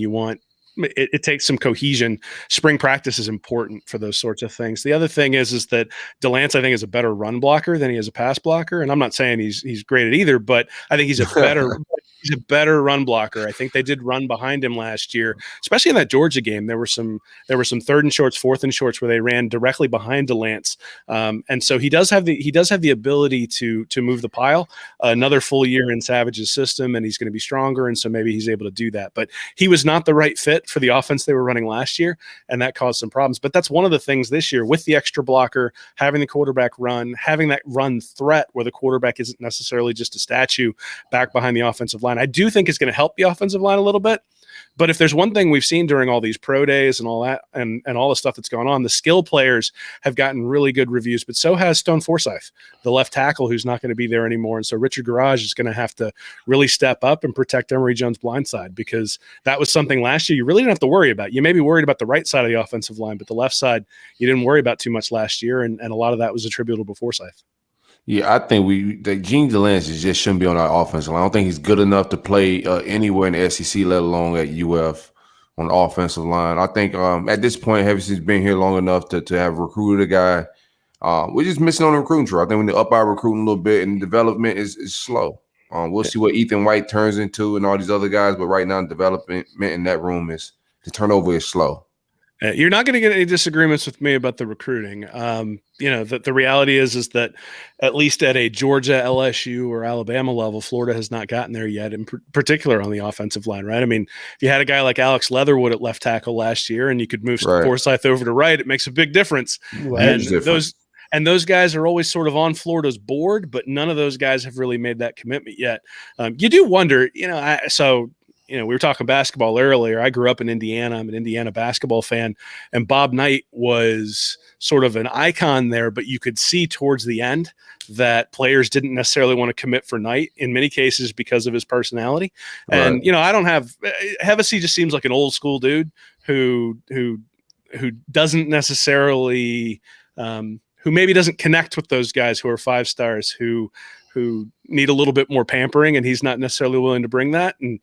it takes some cohesion. Spring practice is important for those sorts of things. The other thing is that DeLance, I think, is a better run blocker than he is a pass blocker. And I'm not saying he's great at either, but I think he's a better run blocker. I think they did run behind him last year, especially in that Georgia game. There were some 3rd and shorts, 4th and shorts where they ran directly behind DeLance. And so he does have the ability to move the pile. Another full year in Savage's system, and he's going to be stronger. And so maybe he's able to do that. But he was not the right fit for the offense they were running last year, and that caused some problems. But that's one of the things this year with the extra blocker, having the quarterback run, having that run threat where the quarterback isn't necessarily just a statue back behind the offensive line. I do think it's going to help the offensive line a little bit. But if there's one thing we've seen during all these pro days and all that, and all the stuff that's going on, the skill players have gotten really good reviews, but so has Stone Forsythe, the left tackle, who's not going to be there anymore. And so Richard Garage is going to have to really step up and protect Emory Jones' blind side, because that was something last year you really didn't have to worry about. You may be worried about the right side of the offensive line, but the left side you didn't worry about too much last year, and a lot of that was attributable to Forsythe. Yeah, I think Gene DeLance just shouldn't be on our offensive line. I don't think he's good enough to play anywhere in the SEC, let alone at UF on the offensive line. I think at this point, Hevesy's been here long enough to have recruited a guy. We're just missing on the recruiting trail. I think when they up our recruiting a little bit, and development is slow. We'll see what Ethan White turns into and all these other guys, but right now development in that room the turnover is slow. You're not going to get any disagreements with me about the recruiting. The reality is that at least at a Georgia, LSU, or Alabama level, Florida has not gotten there yet, in particular on the offensive line, right? I mean, if you had a guy like Alex Leatherwood at left tackle last year and you could move Forsythe over to right, it makes a big difference. Right. And those guys are always sort of on Florida's board, but none of those guys have really made that commitment yet. You do wonder, we were talking basketball earlier. I grew up in Indiana. I'm an Indiana basketball fan, and Bob Knight was sort of an icon there, but you could see towards the end that players didn't necessarily want to commit for Knight in many cases because of his personality. And, I don't have Hevesy just seems like an old school dude who doesn't necessarily, who maybe doesn't connect with those guys who are 5 stars who need a little bit more pampering, and he's not necessarily willing to bring that. And,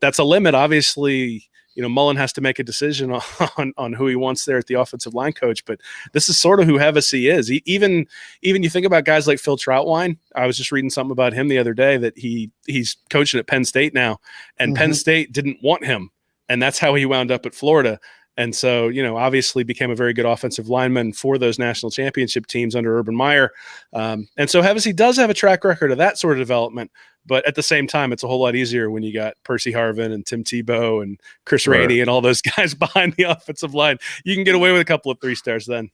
that's a limit. Obviously, Mullen has to make a decision on who he wants there at the offensive line coach, but this is sort of who Hevesy is. Even you think about guys like Phil Troutwine. I was just reading something about him the other day that he's coaching at Penn State now, and Penn State didn't want him, and that's how he wound up at Florida. And so, obviously became a very good offensive lineman for those national championship teams under Urban Meyer. And so Hevesy does have a track record of that sort of development. But at the same time, it's a whole lot easier when you got Percy Harvin and Tim Tebow and Chris Rainey and all those guys behind the offensive line. You can get away with a couple of 3 stars then.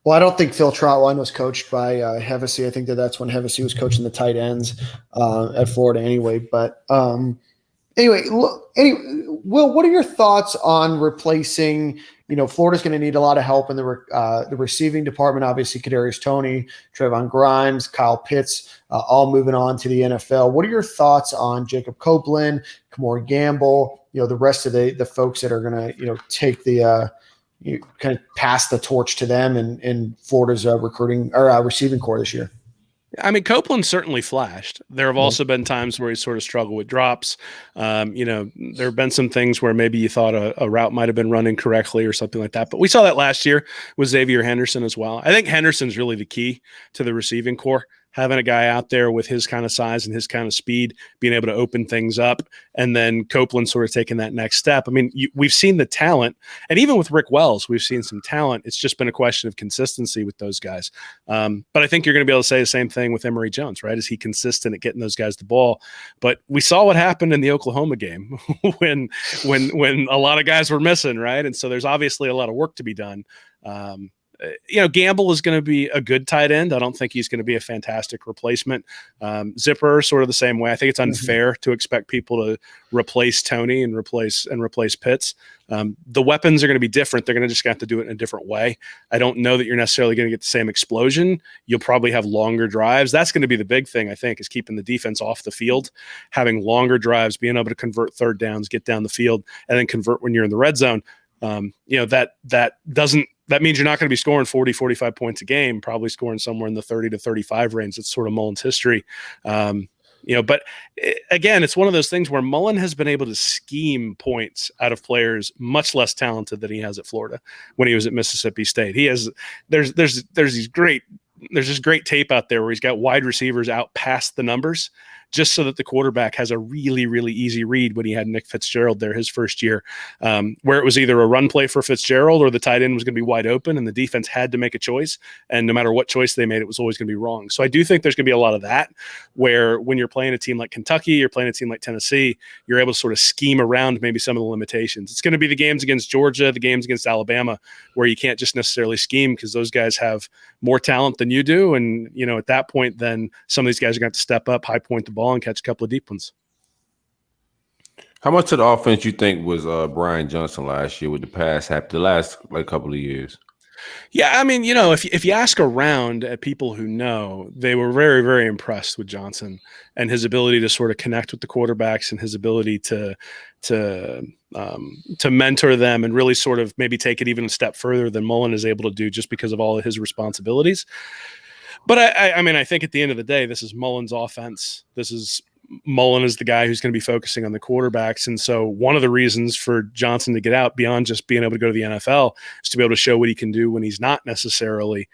Well, I don't think Phil Troutwine was coached by Hevesy. I think that's when Hevesy was coaching the tight ends at Florida anyway. But Will, what are your thoughts on replacing? Florida's going to need a lot of help in the receiving department. Obviously, Kadarius Toney, Trayvon Grimes, Kyle Pitts, all moving on to the NFL. What are your thoughts on Jacob Copeland, Kamori Gamble? The rest of the folks that are going to take the kind of pass the torch to them in Florida's recruiting or receiving core this year. I mean, Copeland certainly flashed. There have also been times where he sort of struggled with drops. There have been some things where maybe you thought a route might have been running correctly or something like that. But we saw that last year with Xavier Henderson as well. I think Henderson's really the key to the receiving core. Having a guy out there with his kind of size and his kind of speed, being able to open things up, and then Copeland sort of taking that next step. I mean, we've seen the talent, and even with Rick Wells, we've seen some talent. It's just been a question of consistency with those guys. But I think you're going to be able to say the same thing with Emory Jones, right? Is he consistent at getting those guys the ball? But we saw what happened in the Oklahoma game when a lot of guys were missing, right? And so there's obviously a lot of work to be done. Gamble is going to be a good tight end. I don't think he's going to be a fantastic replacement. Zipper, sort of the same way. I think it's unfair to expect people to replace Toney and replace Pitts. The weapons are going to be different. They're going to just have to do it in a different way. I don't know that you're necessarily going to get the same explosion. You'll probably have longer drives. That's going to be the big thing, I think, is keeping the defense off the field, having longer drives, being able to convert third downs, get down the field, and then convert when you're in the red zone. That means you're not going to be scoring 40, 45 points a game, probably scoring somewhere in the 30 to 35 range. That's sort of Mullen's history. But again, it's one of those things where Mullen has been able to scheme points out of players much less talented than he has at Florida when he was at Mississippi State. There's this great tape out there where he's got wide receivers out past the numbers just so that the quarterback has a really, really easy read when he had Nick Fitzgerald there his first year, where it was either a run play for Fitzgerald or the tight end was going to be wide open and the defense had to make a choice. And no matter what choice they made, it was always going to be wrong. So I do think there's going to be a lot of that where when you're playing a team like Kentucky, you're playing a team like Tennessee, you're able to sort of scheme around maybe some of the limitations. It's going to be the games against Georgia, the games against Alabama, where you can't just necessarily scheme because those guys have more talent than you do. And, at that point, then some of these guys are going to have to step up, high point the ball, and catch a couple of deep ones. How much of the offense you think was Brian Johnson last year with the last couple of years? Yeah, I mean, if you ask around at people who know, they were very, very impressed with Johnson and his ability to sort of connect with the quarterbacks and his ability to mentor them and really sort of maybe take it even a step further than Mullen is able to do just because of all of his responsibilities. But I think at the end of the day, this is Mullen's offense. Mullen is the guy who's going to be focusing on the quarterbacks. And so one of the reasons for Johnson to get out beyond just being able to go to the NFL is to be able to show what he can do when he's not necessarily,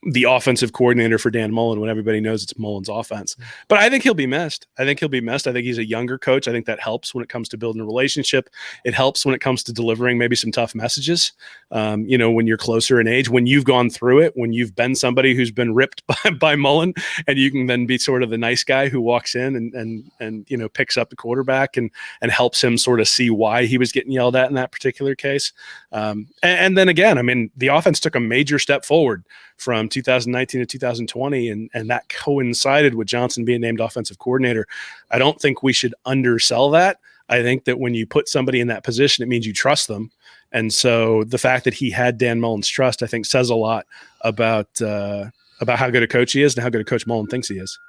the offensive coordinator for Dan Mullen when everybody knows it's Mullen's offense. But I think he'll be missed. I think he's a younger coach. I think that helps when it comes to building a relationship. It helps when it comes to delivering maybe some tough messages, when you're closer in age, when you've gone through it, when you've been somebody who's been ripped by Mullen, and you can then be sort of the nice guy who walks in and picks up the quarterback and helps him sort of see why he was getting yelled at in that particular case. And then again, I mean, the offense took a major step forward from 2019 to 2020, and that coincided with Johnson being named offensive coordinator. I don't think we should undersell that. I think that when you put somebody in that position, it means you trust them. And so the fact that he had Dan Mullen's trust, I think, says a lot about how good a coach he is and how good a coach Mullen thinks he is.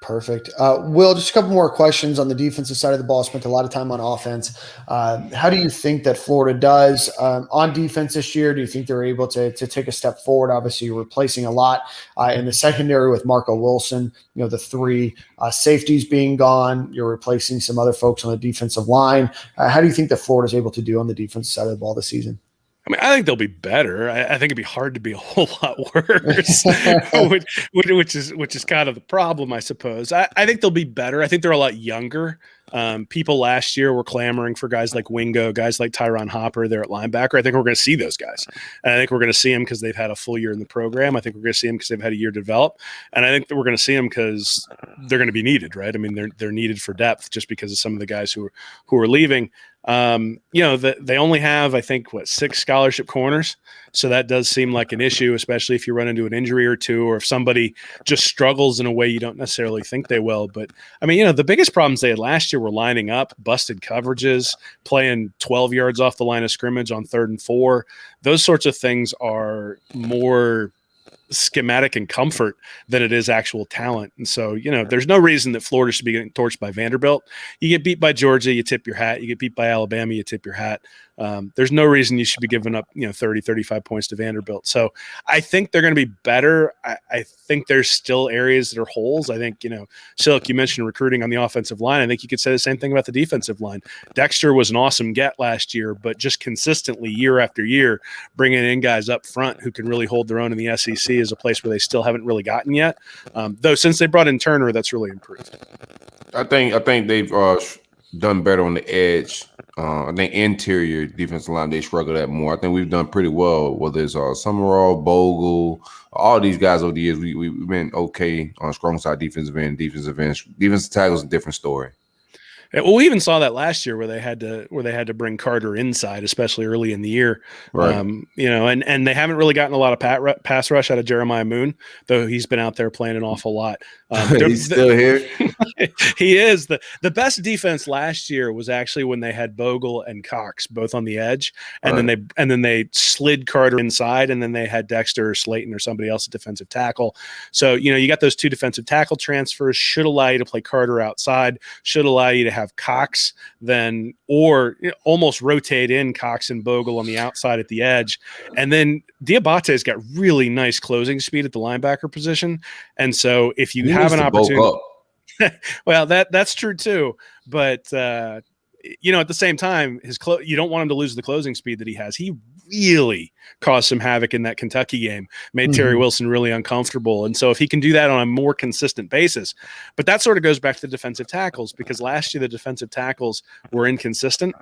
Perfect. Will, just a couple more questions on the defensive side of the ball. Spent a lot of time on offense. How do you think that Florida does on defense this year? Do you think they're able to take a step forward? Obviously, you're replacing a lot in the secondary with Marco Wilson, the three safeties being gone. You're replacing some other folks on the defensive line. How do you think that Florida's able to do on the defensive side of the ball this season? I mean, I think they'll be better. I think it'd be hard to be a whole lot worse, which is kind of the problem, I suppose. I think they'll be better. I think they're a lot younger. People last year were clamoring for guys like Wingo, guys like Tyron Hopper there at linebacker. I think we're going to see those guys. And I think we're going to see them because they've had a full year in the program. I think we're going to see them because they've had a year to develop. And I think that we're going to see them because they're going to be needed, right? I mean, they're needed for depth just because of some of the guys who are leaving. They only have, I think, 6 scholarship corners. So that does seem like an issue, especially if you run into an injury or two, or if somebody just struggles in a way you don't necessarily think they will. But I mean, the biggest problems they had last year were lining up, busted coverages, playing 12 yards off the line of scrimmage on 3rd and 4. Those sorts of things are more schematic and comfort than it is actual talent. And so, there's no reason that Florida should be getting torched by Vanderbilt. You get beat by Georgia, you tip your hat. You get beat by Alabama, you tip your hat. There's no reason you should be giving up, 30, 35 points to Vanderbilt. So I think they're going to be better. I think there's still areas that are holes. I think, Silk, you mentioned recruiting on the offensive line. I think you could say the same thing about the defensive line. Dexter was an awesome get last year, but just consistently year after year, bringing in guys up front who can really hold their own in the SEC is a place where they still haven't really gotten yet. Though since they brought in Turner, that's really improved. I think they've done better on the edge. I think interior defensive line, they struggle that more. I think we've done pretty well, whether it's Summerall, Bogle, all these guys over the years. We've been okay on strong side defensive end. Defensive tackles, a different story. Well, we even saw that last year where they had to bring Carter inside, especially early in the year. Right. And they haven't really gotten a lot of pass rush out of Jeremiah Moon, though he's been out there playing an awful lot. He's still here. He is. The best defense last year was actually when they had Bogle and Cox both on the edge, and then they slid Carter inside, and then they had Dexter or Slayton or somebody else at defensive tackle. So you got those 2 defensive tackle transfers, should allow you to play Carter outside, should allow you to have Cox then, or almost rotate in Cox and Bogle on the outside at the edge. And then Diabate's got really nice closing speed at the linebacker position. And so if you have an opportunity, well, that's true too. But at the same time, you don't want him to lose the closing speed that he has. He really caused some havoc in that Kentucky game, made Terry Wilson really uncomfortable. And so if he can do that on a more consistent basis, but that sort of goes back to the defensive tackles, because last year the defensive tackles were inconsistent.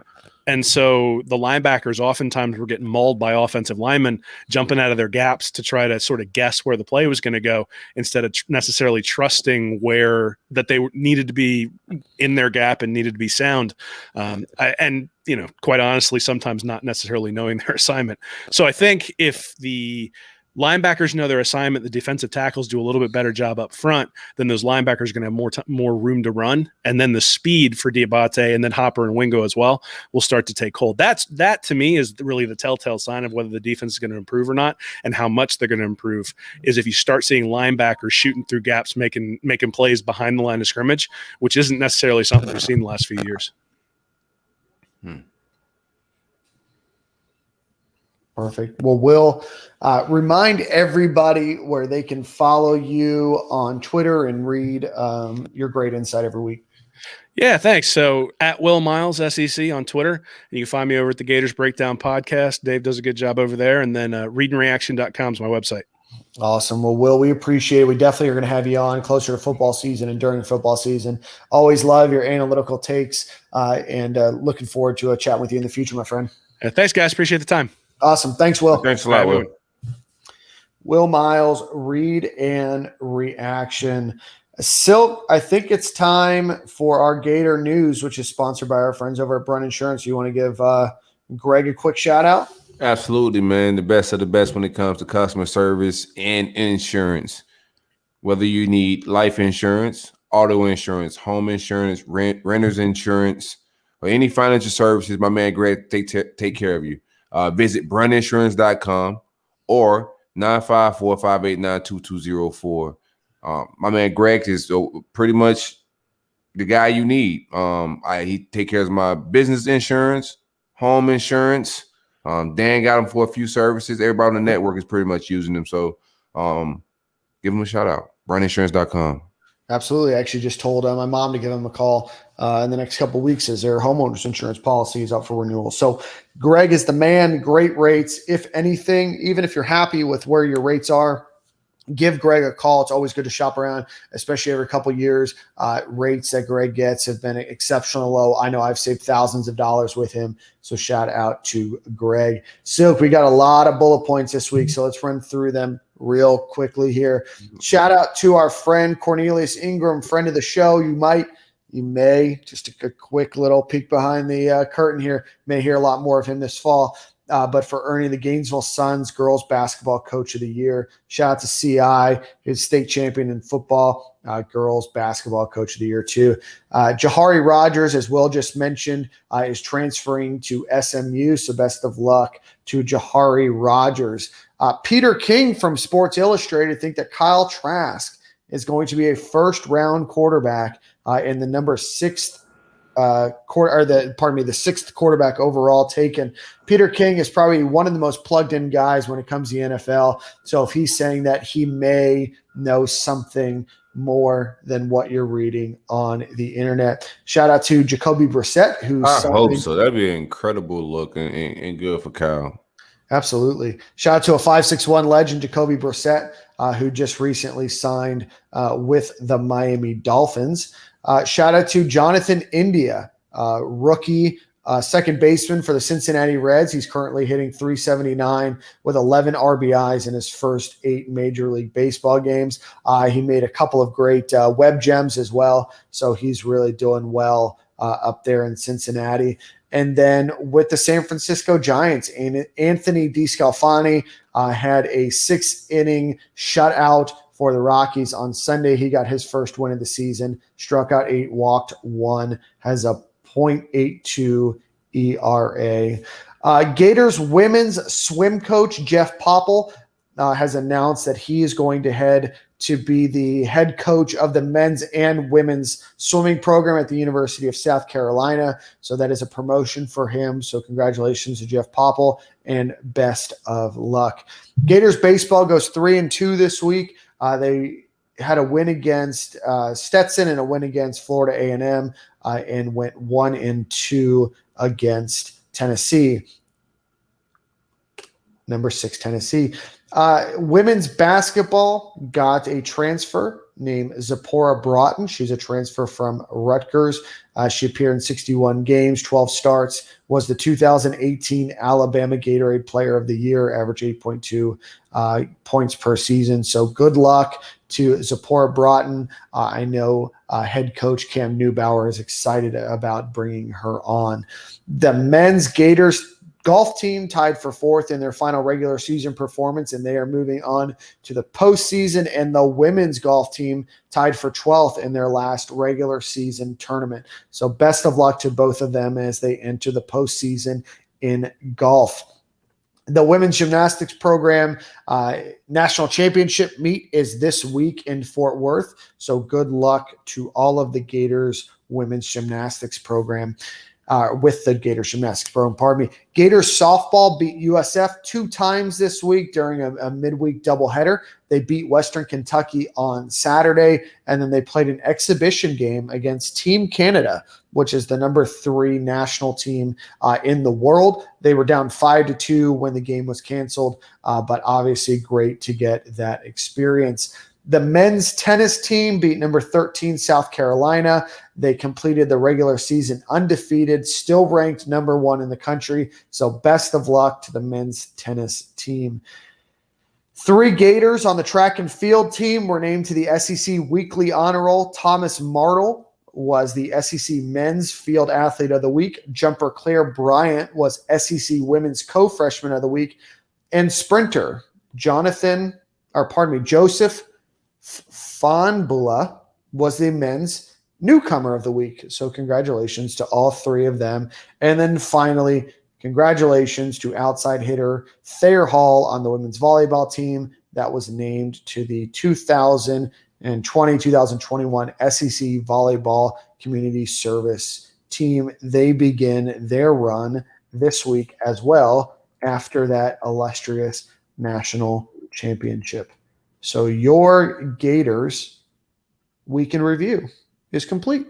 And so the linebackers oftentimes were getting mauled by offensive linemen jumping out of their gaps to try to sort of guess where the play was going to go instead of necessarily trusting where that they needed to be in their gap and needed to be sound. Quite honestly, sometimes not necessarily knowing their assignment. So I think if the linebackers know their assignment, the defensive tackles do a little bit better job up front, then those linebackers are going to have more room to run. And then the speed for Diabate and then Hopper and Wingo as well will start to take hold. That to me is really the telltale sign of whether the defense is going to improve or not, and how much they're going to improve is if you start seeing linebackers shooting through gaps, making plays behind the line of scrimmage, which isn't necessarily something we've seen the last few years. Perfect. Well, Will, remind everybody where they can follow you on Twitter and read your great insight every week. Yeah, thanks. So at Will Miles, SEC on Twitter. And you can find me over at the Gators Breakdown podcast. Dave does a good job over there. And then readandreaction.com is my website. Awesome. Well, Will, we appreciate it. We definitely are going to have you on closer to football season and during football season. Always love your analytical takes and looking forward to a chat with you in the future, my friend. Thanks, guys. Appreciate the time. Awesome. Thanks, Will. Thanks a lot, Will. Will Miles, Read and Reaction. Silk, I think it's time for our Gator News, which is sponsored by our friends over at Brun Insurance. You want to give Greg a quick shout out? Absolutely, man. The best of the best when it comes to customer service and insurance. Whether you need life insurance, auto insurance, home insurance, renter's insurance, or any financial services, my man Greg take care of you. Visit bruntinsurance.com or 954-589-2204. My man Greg is pretty much the guy you need. He take care of my business insurance, home insurance. Dan got him for a few services. Everybody on the network is pretty much using them. So give him a shout out. bruntinsurance.com. Absolutely. I actually just told my mom to give him a call in the next couple of weeks as their homeowners insurance policy is up for renewal. So Greg is the man, great rates. If anything, even if you're happy with where your rates are, give Greg a call. It's always good to shop around, especially every couple of years. Rates that Greg gets have been exceptionally low. I know I've saved thousands of dollars with him. So shout out to Greg. Silk, we got a lot of bullet points this week, so let's run through them real quickly here. Shout out to our friend Cornelius Ingram, friend of the show. You may, just a quick little peek behind the curtain here, may hear a lot more of him this fall. But for earning the Gainesville Suns Girls Basketball Coach of the Year. Shout out to CI, his state champion in football, Girls Basketball Coach of the Year too. Jahari Rogers, as Will just mentioned, is transferring to SMU, so best of luck to Jahari Rogers. Peter King from Sports Illustrated think that Kyle Trask is going to be a first-round quarterback in the number 6th the sixth quarterback overall taken. Peter King is probably one of the most plugged in guys when it comes to the NFL. So if he's saying that, he may know something more than what you're reading on the internet. Shout out to Jacoby Brissett, I hope so. That'd be an incredible look and good for Kyle. Absolutely. Shout out to a 5'6" legend, Jacoby Brissett, who just recently signed with the Miami Dolphins. Shout out to Jonathan India, rookie second baseman for the Cincinnati Reds. He's currently hitting .379 with 11 RBIs in his first 8 Major League Baseball games. He made a couple of great web gems as well, so he's really doing well up there in Cincinnati. And then with the San Francisco Giants, Anthony DeScalfani had a 6-inning shutout for the Rockies on Sunday. He got his first win of the season, struck out 8, walked 1, has a .82 ERA. Gators women's swim coach Jeff Popple has announced that he is going to head to be the head coach of the men's and women's swimming program at the University of South Carolina. So that is a promotion for him. So congratulations to Jeff Popple and best of luck. Gators baseball goes 3-2 this week. They had a win against Stetson and a win against Florida A&M and went 1-2 against Tennessee. Number 6 Tennessee. Women's basketball got a transfer named Zipporah Broughton. She's a transfer from Rutgers. She appeared in 61 games, 12 starts, was the 2018 Alabama Gatorade Player of the Year, average 8.2 points per season. So good luck to Zipporah Broughton. I know head coach Cam Neubauer is excited about bringing her on. The men's Gators golf team tied for 4th in their final regular season performance, and they are moving on to the postseason. And the women's golf team tied for 12th in their last regular season tournament. So best of luck to both of them as they enter the postseason in golf. The women's gymnastics program national championship meet is this week in Fort Worth. So good luck to all of the Gators women's gymnastics program. With the Gators gymnastics program, Gators softball beat USF 2 times this week during a midweek doubleheader. They beat Western Kentucky on Saturday, and then they played an exhibition game against Team Canada, which is the number 3 national team in the world. They were down 5-2 when the game was canceled, but obviously great to get that experience. The men's tennis team beat number 13 South Carolina. They completed the regular season undefeated, still ranked number 1 in the country. So best of luck to the men's tennis team. 3 Gators on the track and field team were named to the SEC Weekly Honor Roll. Thomas Martle was the SEC Men's Field Athlete of the Week. Jumper Claire Bryant was SEC Women's Co-Freshman of the Week. And sprinter Joseph Fonbula was the Men's Newcomer of the Week. So congratulations to all three of them. And then finally, congratulations to outside hitter Thayer Hall on the women's volleyball team that was named to the 2020-2021 SEC Volleyball Community Service Team. They begin their run this week as well after that illustrious national championship. So your Gators week in review is complete.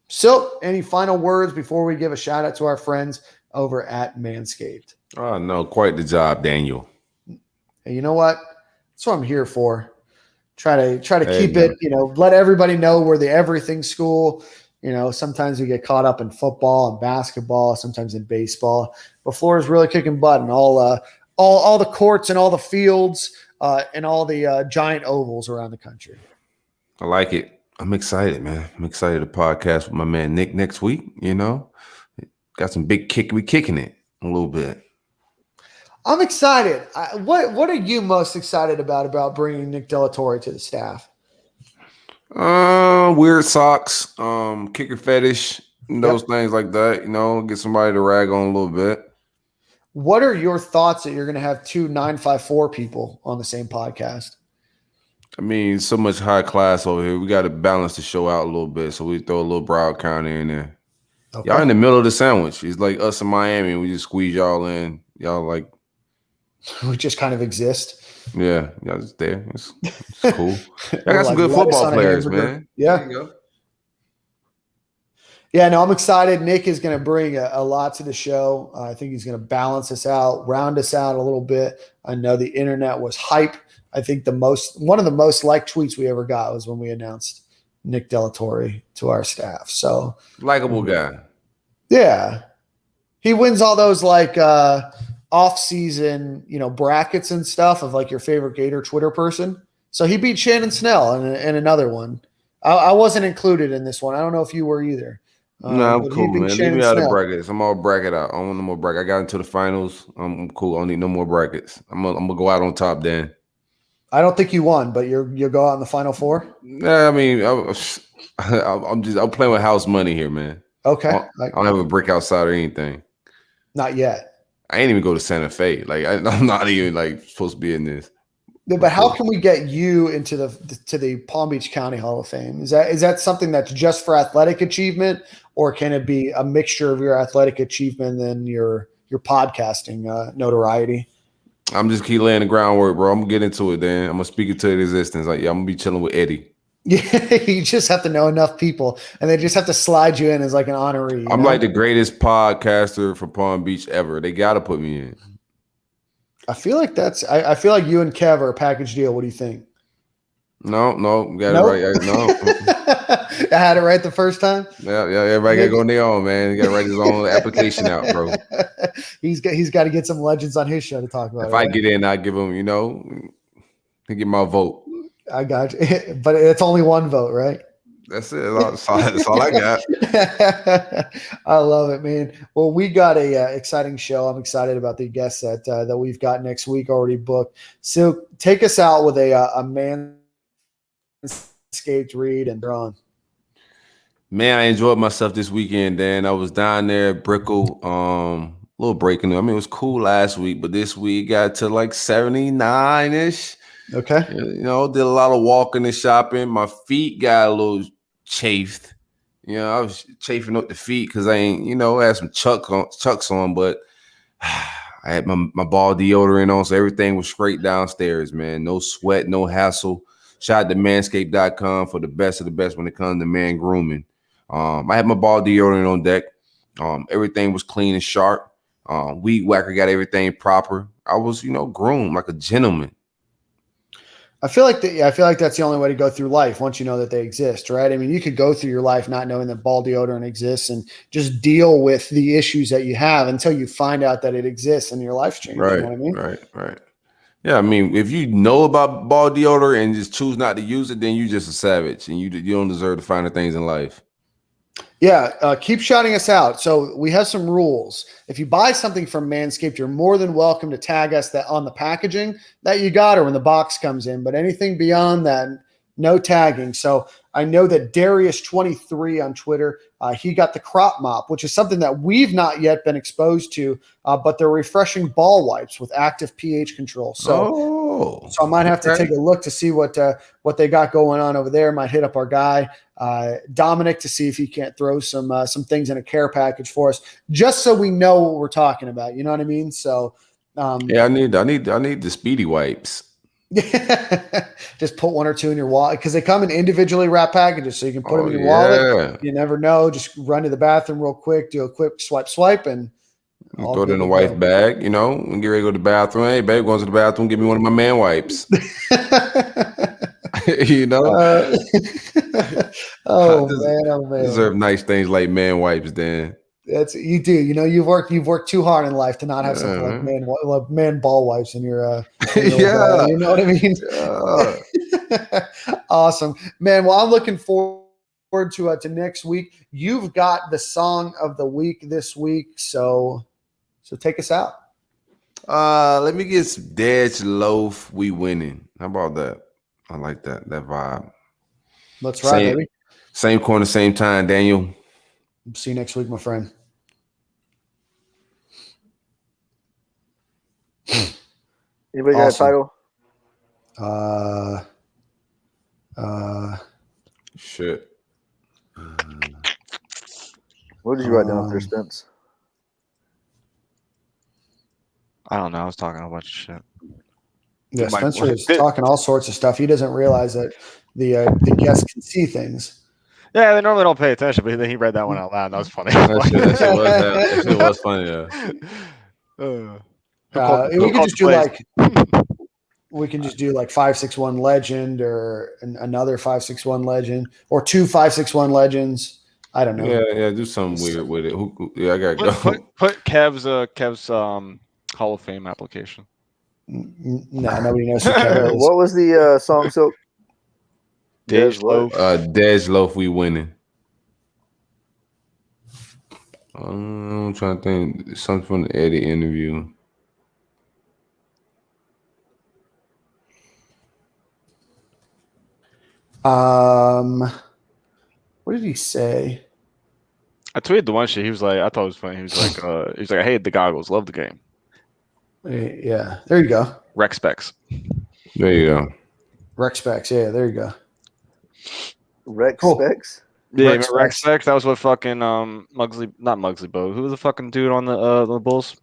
So, any final words before we give a shout out to our friends over at Manscaped? Oh, no, quite the job, Daniel. Hey, you know what? That's what I'm here for. Try to keep man. it, let everybody know we're the everything school. Sometimes we get caught up in football and basketball, sometimes in baseball. But Florida's really kicking butt in all the courts and all the fields and all the giant ovals around the country. I like it. I'm excited, man. I'm excited to podcast with my man Nick next week. Got some big kick. We kicking it a little bit. I'm excited. What are you most excited about bringing Nick Delatorre to the staff? Weird socks, kicker fetish, those things like that. Get somebody to rag on a little bit. What are your thoughts that you're going to have 2 954 people on the same podcast? I mean, so much high class over here. We got to balance the show out a little bit, so we throw a little Broward County in there. Okay. Y'all in the middle of the sandwich. It's like us in Miami. We just squeeze y'all in. Y'all like we just kind of exist. Yeah, y'all just there. It's cool. I got some good football players, man. Yeah. There you go. Yeah, no, I'm excited. Nick is going to bring a lot to the show. I think he's going to balance us out, round us out a little bit. I know the internet was hype. I think one of the most liked tweets we ever got was when we announced Nick Delatorre to our staff. So likable guy. Yeah. He wins all those off-season, brackets and stuff of your favorite Gator Twitter person. So he beat Shannon Snell in another one. I wasn't included in this one. I don't know if you were either. No, I'm cool, man. Leave me out of brackets. I'm all bracket out. I don't want no more bracket. I got into the finals. I'm cool. I don't need no more brackets. I'm gonna go out on top then. I don't think you won, but you'll go out in the final four. Yeah, I mean, I'm playing with house money here, man. Okay. I don't have a brick outside or anything. Not yet. I ain't even go to Santa Fe. I'm not even supposed to be in this. No, but how can we get you into the Palm Beach County Hall of Fame? Is that something that's just for athletic achievement, or can it be a mixture of your athletic achievement and your podcasting notoriety? I'm just keep laying the groundwork, bro. I'm gonna get into it then. I'm gonna speak it to existence. I'm gonna be chilling with Eddie. Yeah, you just have to know enough people, and they just have to slide you in as an honoree. I'm like the greatest podcaster for Palm Beach ever. They gotta put me in. I feel like I feel like you and Kev are a package deal. What do you think? No, got it right. No, I had it right the first time. Yeah. Everybody gotta go on their own, man. You gotta write his own application out, bro. He's got to get some legends on his show to talk about. If I get in, I give him, to get my vote. I got you, but it's only one vote, right? That's it. That's all I got. I love it, man. Well, we got a exciting show. I'm excited about the guests that we've got next week already booked. So take us out with a Manscaped read and drawn. Man, I enjoyed myself this weekend, Dan. I was down there at Brickell, a little breaking. I mean, it was cool last week, but this week got to 79-ish. Okay. Did a lot of walking and shopping. My feet got a little chafed. I was chafing up the feet because I ain't, I had some chucks on, but I had my ball deodorant on, so everything was straight downstairs, man. No sweat, no hassle. Shout out to manscaped.com for the best of the best when it comes to man grooming. I had my ball deodorant on deck. Everything was clean and sharp. Weed whacker got everything proper. I was, groomed like a gentleman. I feel like that's the only way to go through life once you know that they exist, right? I mean, you could go through your life not knowing that ball deodorant exists and just deal with the issues that you have until you find out that it exists and your life's changing. Right, you know what I mean? Right. Yeah, I mean, if you know about ball deodorant and just choose not to use it, then you're just a savage and you don't deserve the finer things in life. Yeah, keep shouting us out. So we have some rules. If you buy something from Manscaped, you're more than welcome to tag us that on the packaging that you got or when the box comes in. But anything beyond that, no tagging. So I know that Darius23 on Twitter, he got the crop mop, which is something that we've not yet been exposed to, but they're refreshing ball wipes with active pH control. So I might have to take a look to see what they got going on over there. Might hit up our guy Dominic to see if he can't throw some things in a care package for us, just so we know what we're talking about. You know what I mean? So yeah, I need the speedy wipes. Just put one or two in your wallet because they come in individually wrapped packages, so you can put them in your wallet. You never know. Just run to the bathroom real quick, do a quick swipe, and throw it in the wife bag. You know, and get ready to go to the bathroom. Hey, babe, going to the bathroom. Give me one of my man wipes. You know. Oh man! Deserve nice things like man wipes. Then you do. You know, you've worked too hard in life to not have something like man ball wipes in your yeah. You know what I mean? Awesome, man. Well, I'm looking forward to next week. You've got the song of the week this week, so take us out. Let me get some Dej Loaf. We winning. How about that? I like that vibe. Let's ride, baby. Same corner, same time, Daniel. See you next week, my friend. Anybody got a title? Shit. What did you write down there, Spence? I don't know. I was talking a bunch of shit. Yeah, Spencer is talking all sorts of stuff. He doesn't realize that the guests can see things. Yeah, they normally don't pay attention, but then he read that one out loud. That was funny. That shit was funny. We can just do like 561 legend or another 561 legend or two 561 legends. I don't know. Yeah, do something weird with it. I gotta go. Put Kev's Hall of Fame application. No, nobody knows who Kev is. What was the song? So Dej Loaf. Dej Loaf, we winning. I'm trying to think. Something from the Eddie interview. What did he say? I tweeted the one shit. He was like, I thought it was funny. He was like, I hated the goggles, love the game. Yeah, there you go. Rec specs. There you go. Rec specs. Yeah, there you go. Rec specs. Yeah, Rec specs. That was what fucking not Mugsley Bogue. Who was the fucking dude on the Bulls?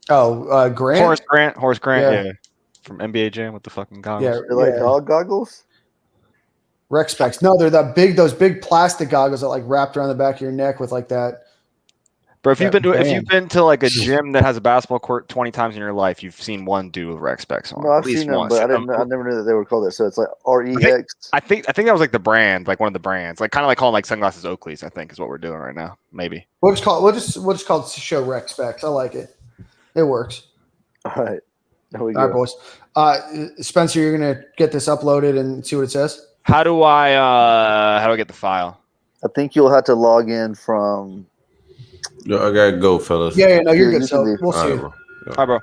Oh, Grant. Horace Grant. Yeah. From NBA Jam with the fucking goggles. Yeah, they're like dog goggles. Rec specs. No, they're those big plastic goggles that like wrapped around the back of your neck with like that. Bro, if you've been to like a gym that has a basketball court 20 times in your life, you've seen one dude with Rec specs on. No, I've seen them, but I never knew that they were called that. So it's like REX. I think that was like the brand, like one of the brands, like kind of like calling like sunglasses Oakleys. I think is what we're doing right now. Maybe we'll just call it show Rec specs. I like it. It works. All right. All right, boys. Spencer, you're gonna get this uploaded and see what it says. How do I get the file? I think you'll have to log in from. Yo, I gotta go, fellas. Yeah, no, you're good. So we'll see. All right, bro.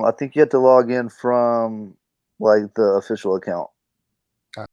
I think you have to log in from like the official account.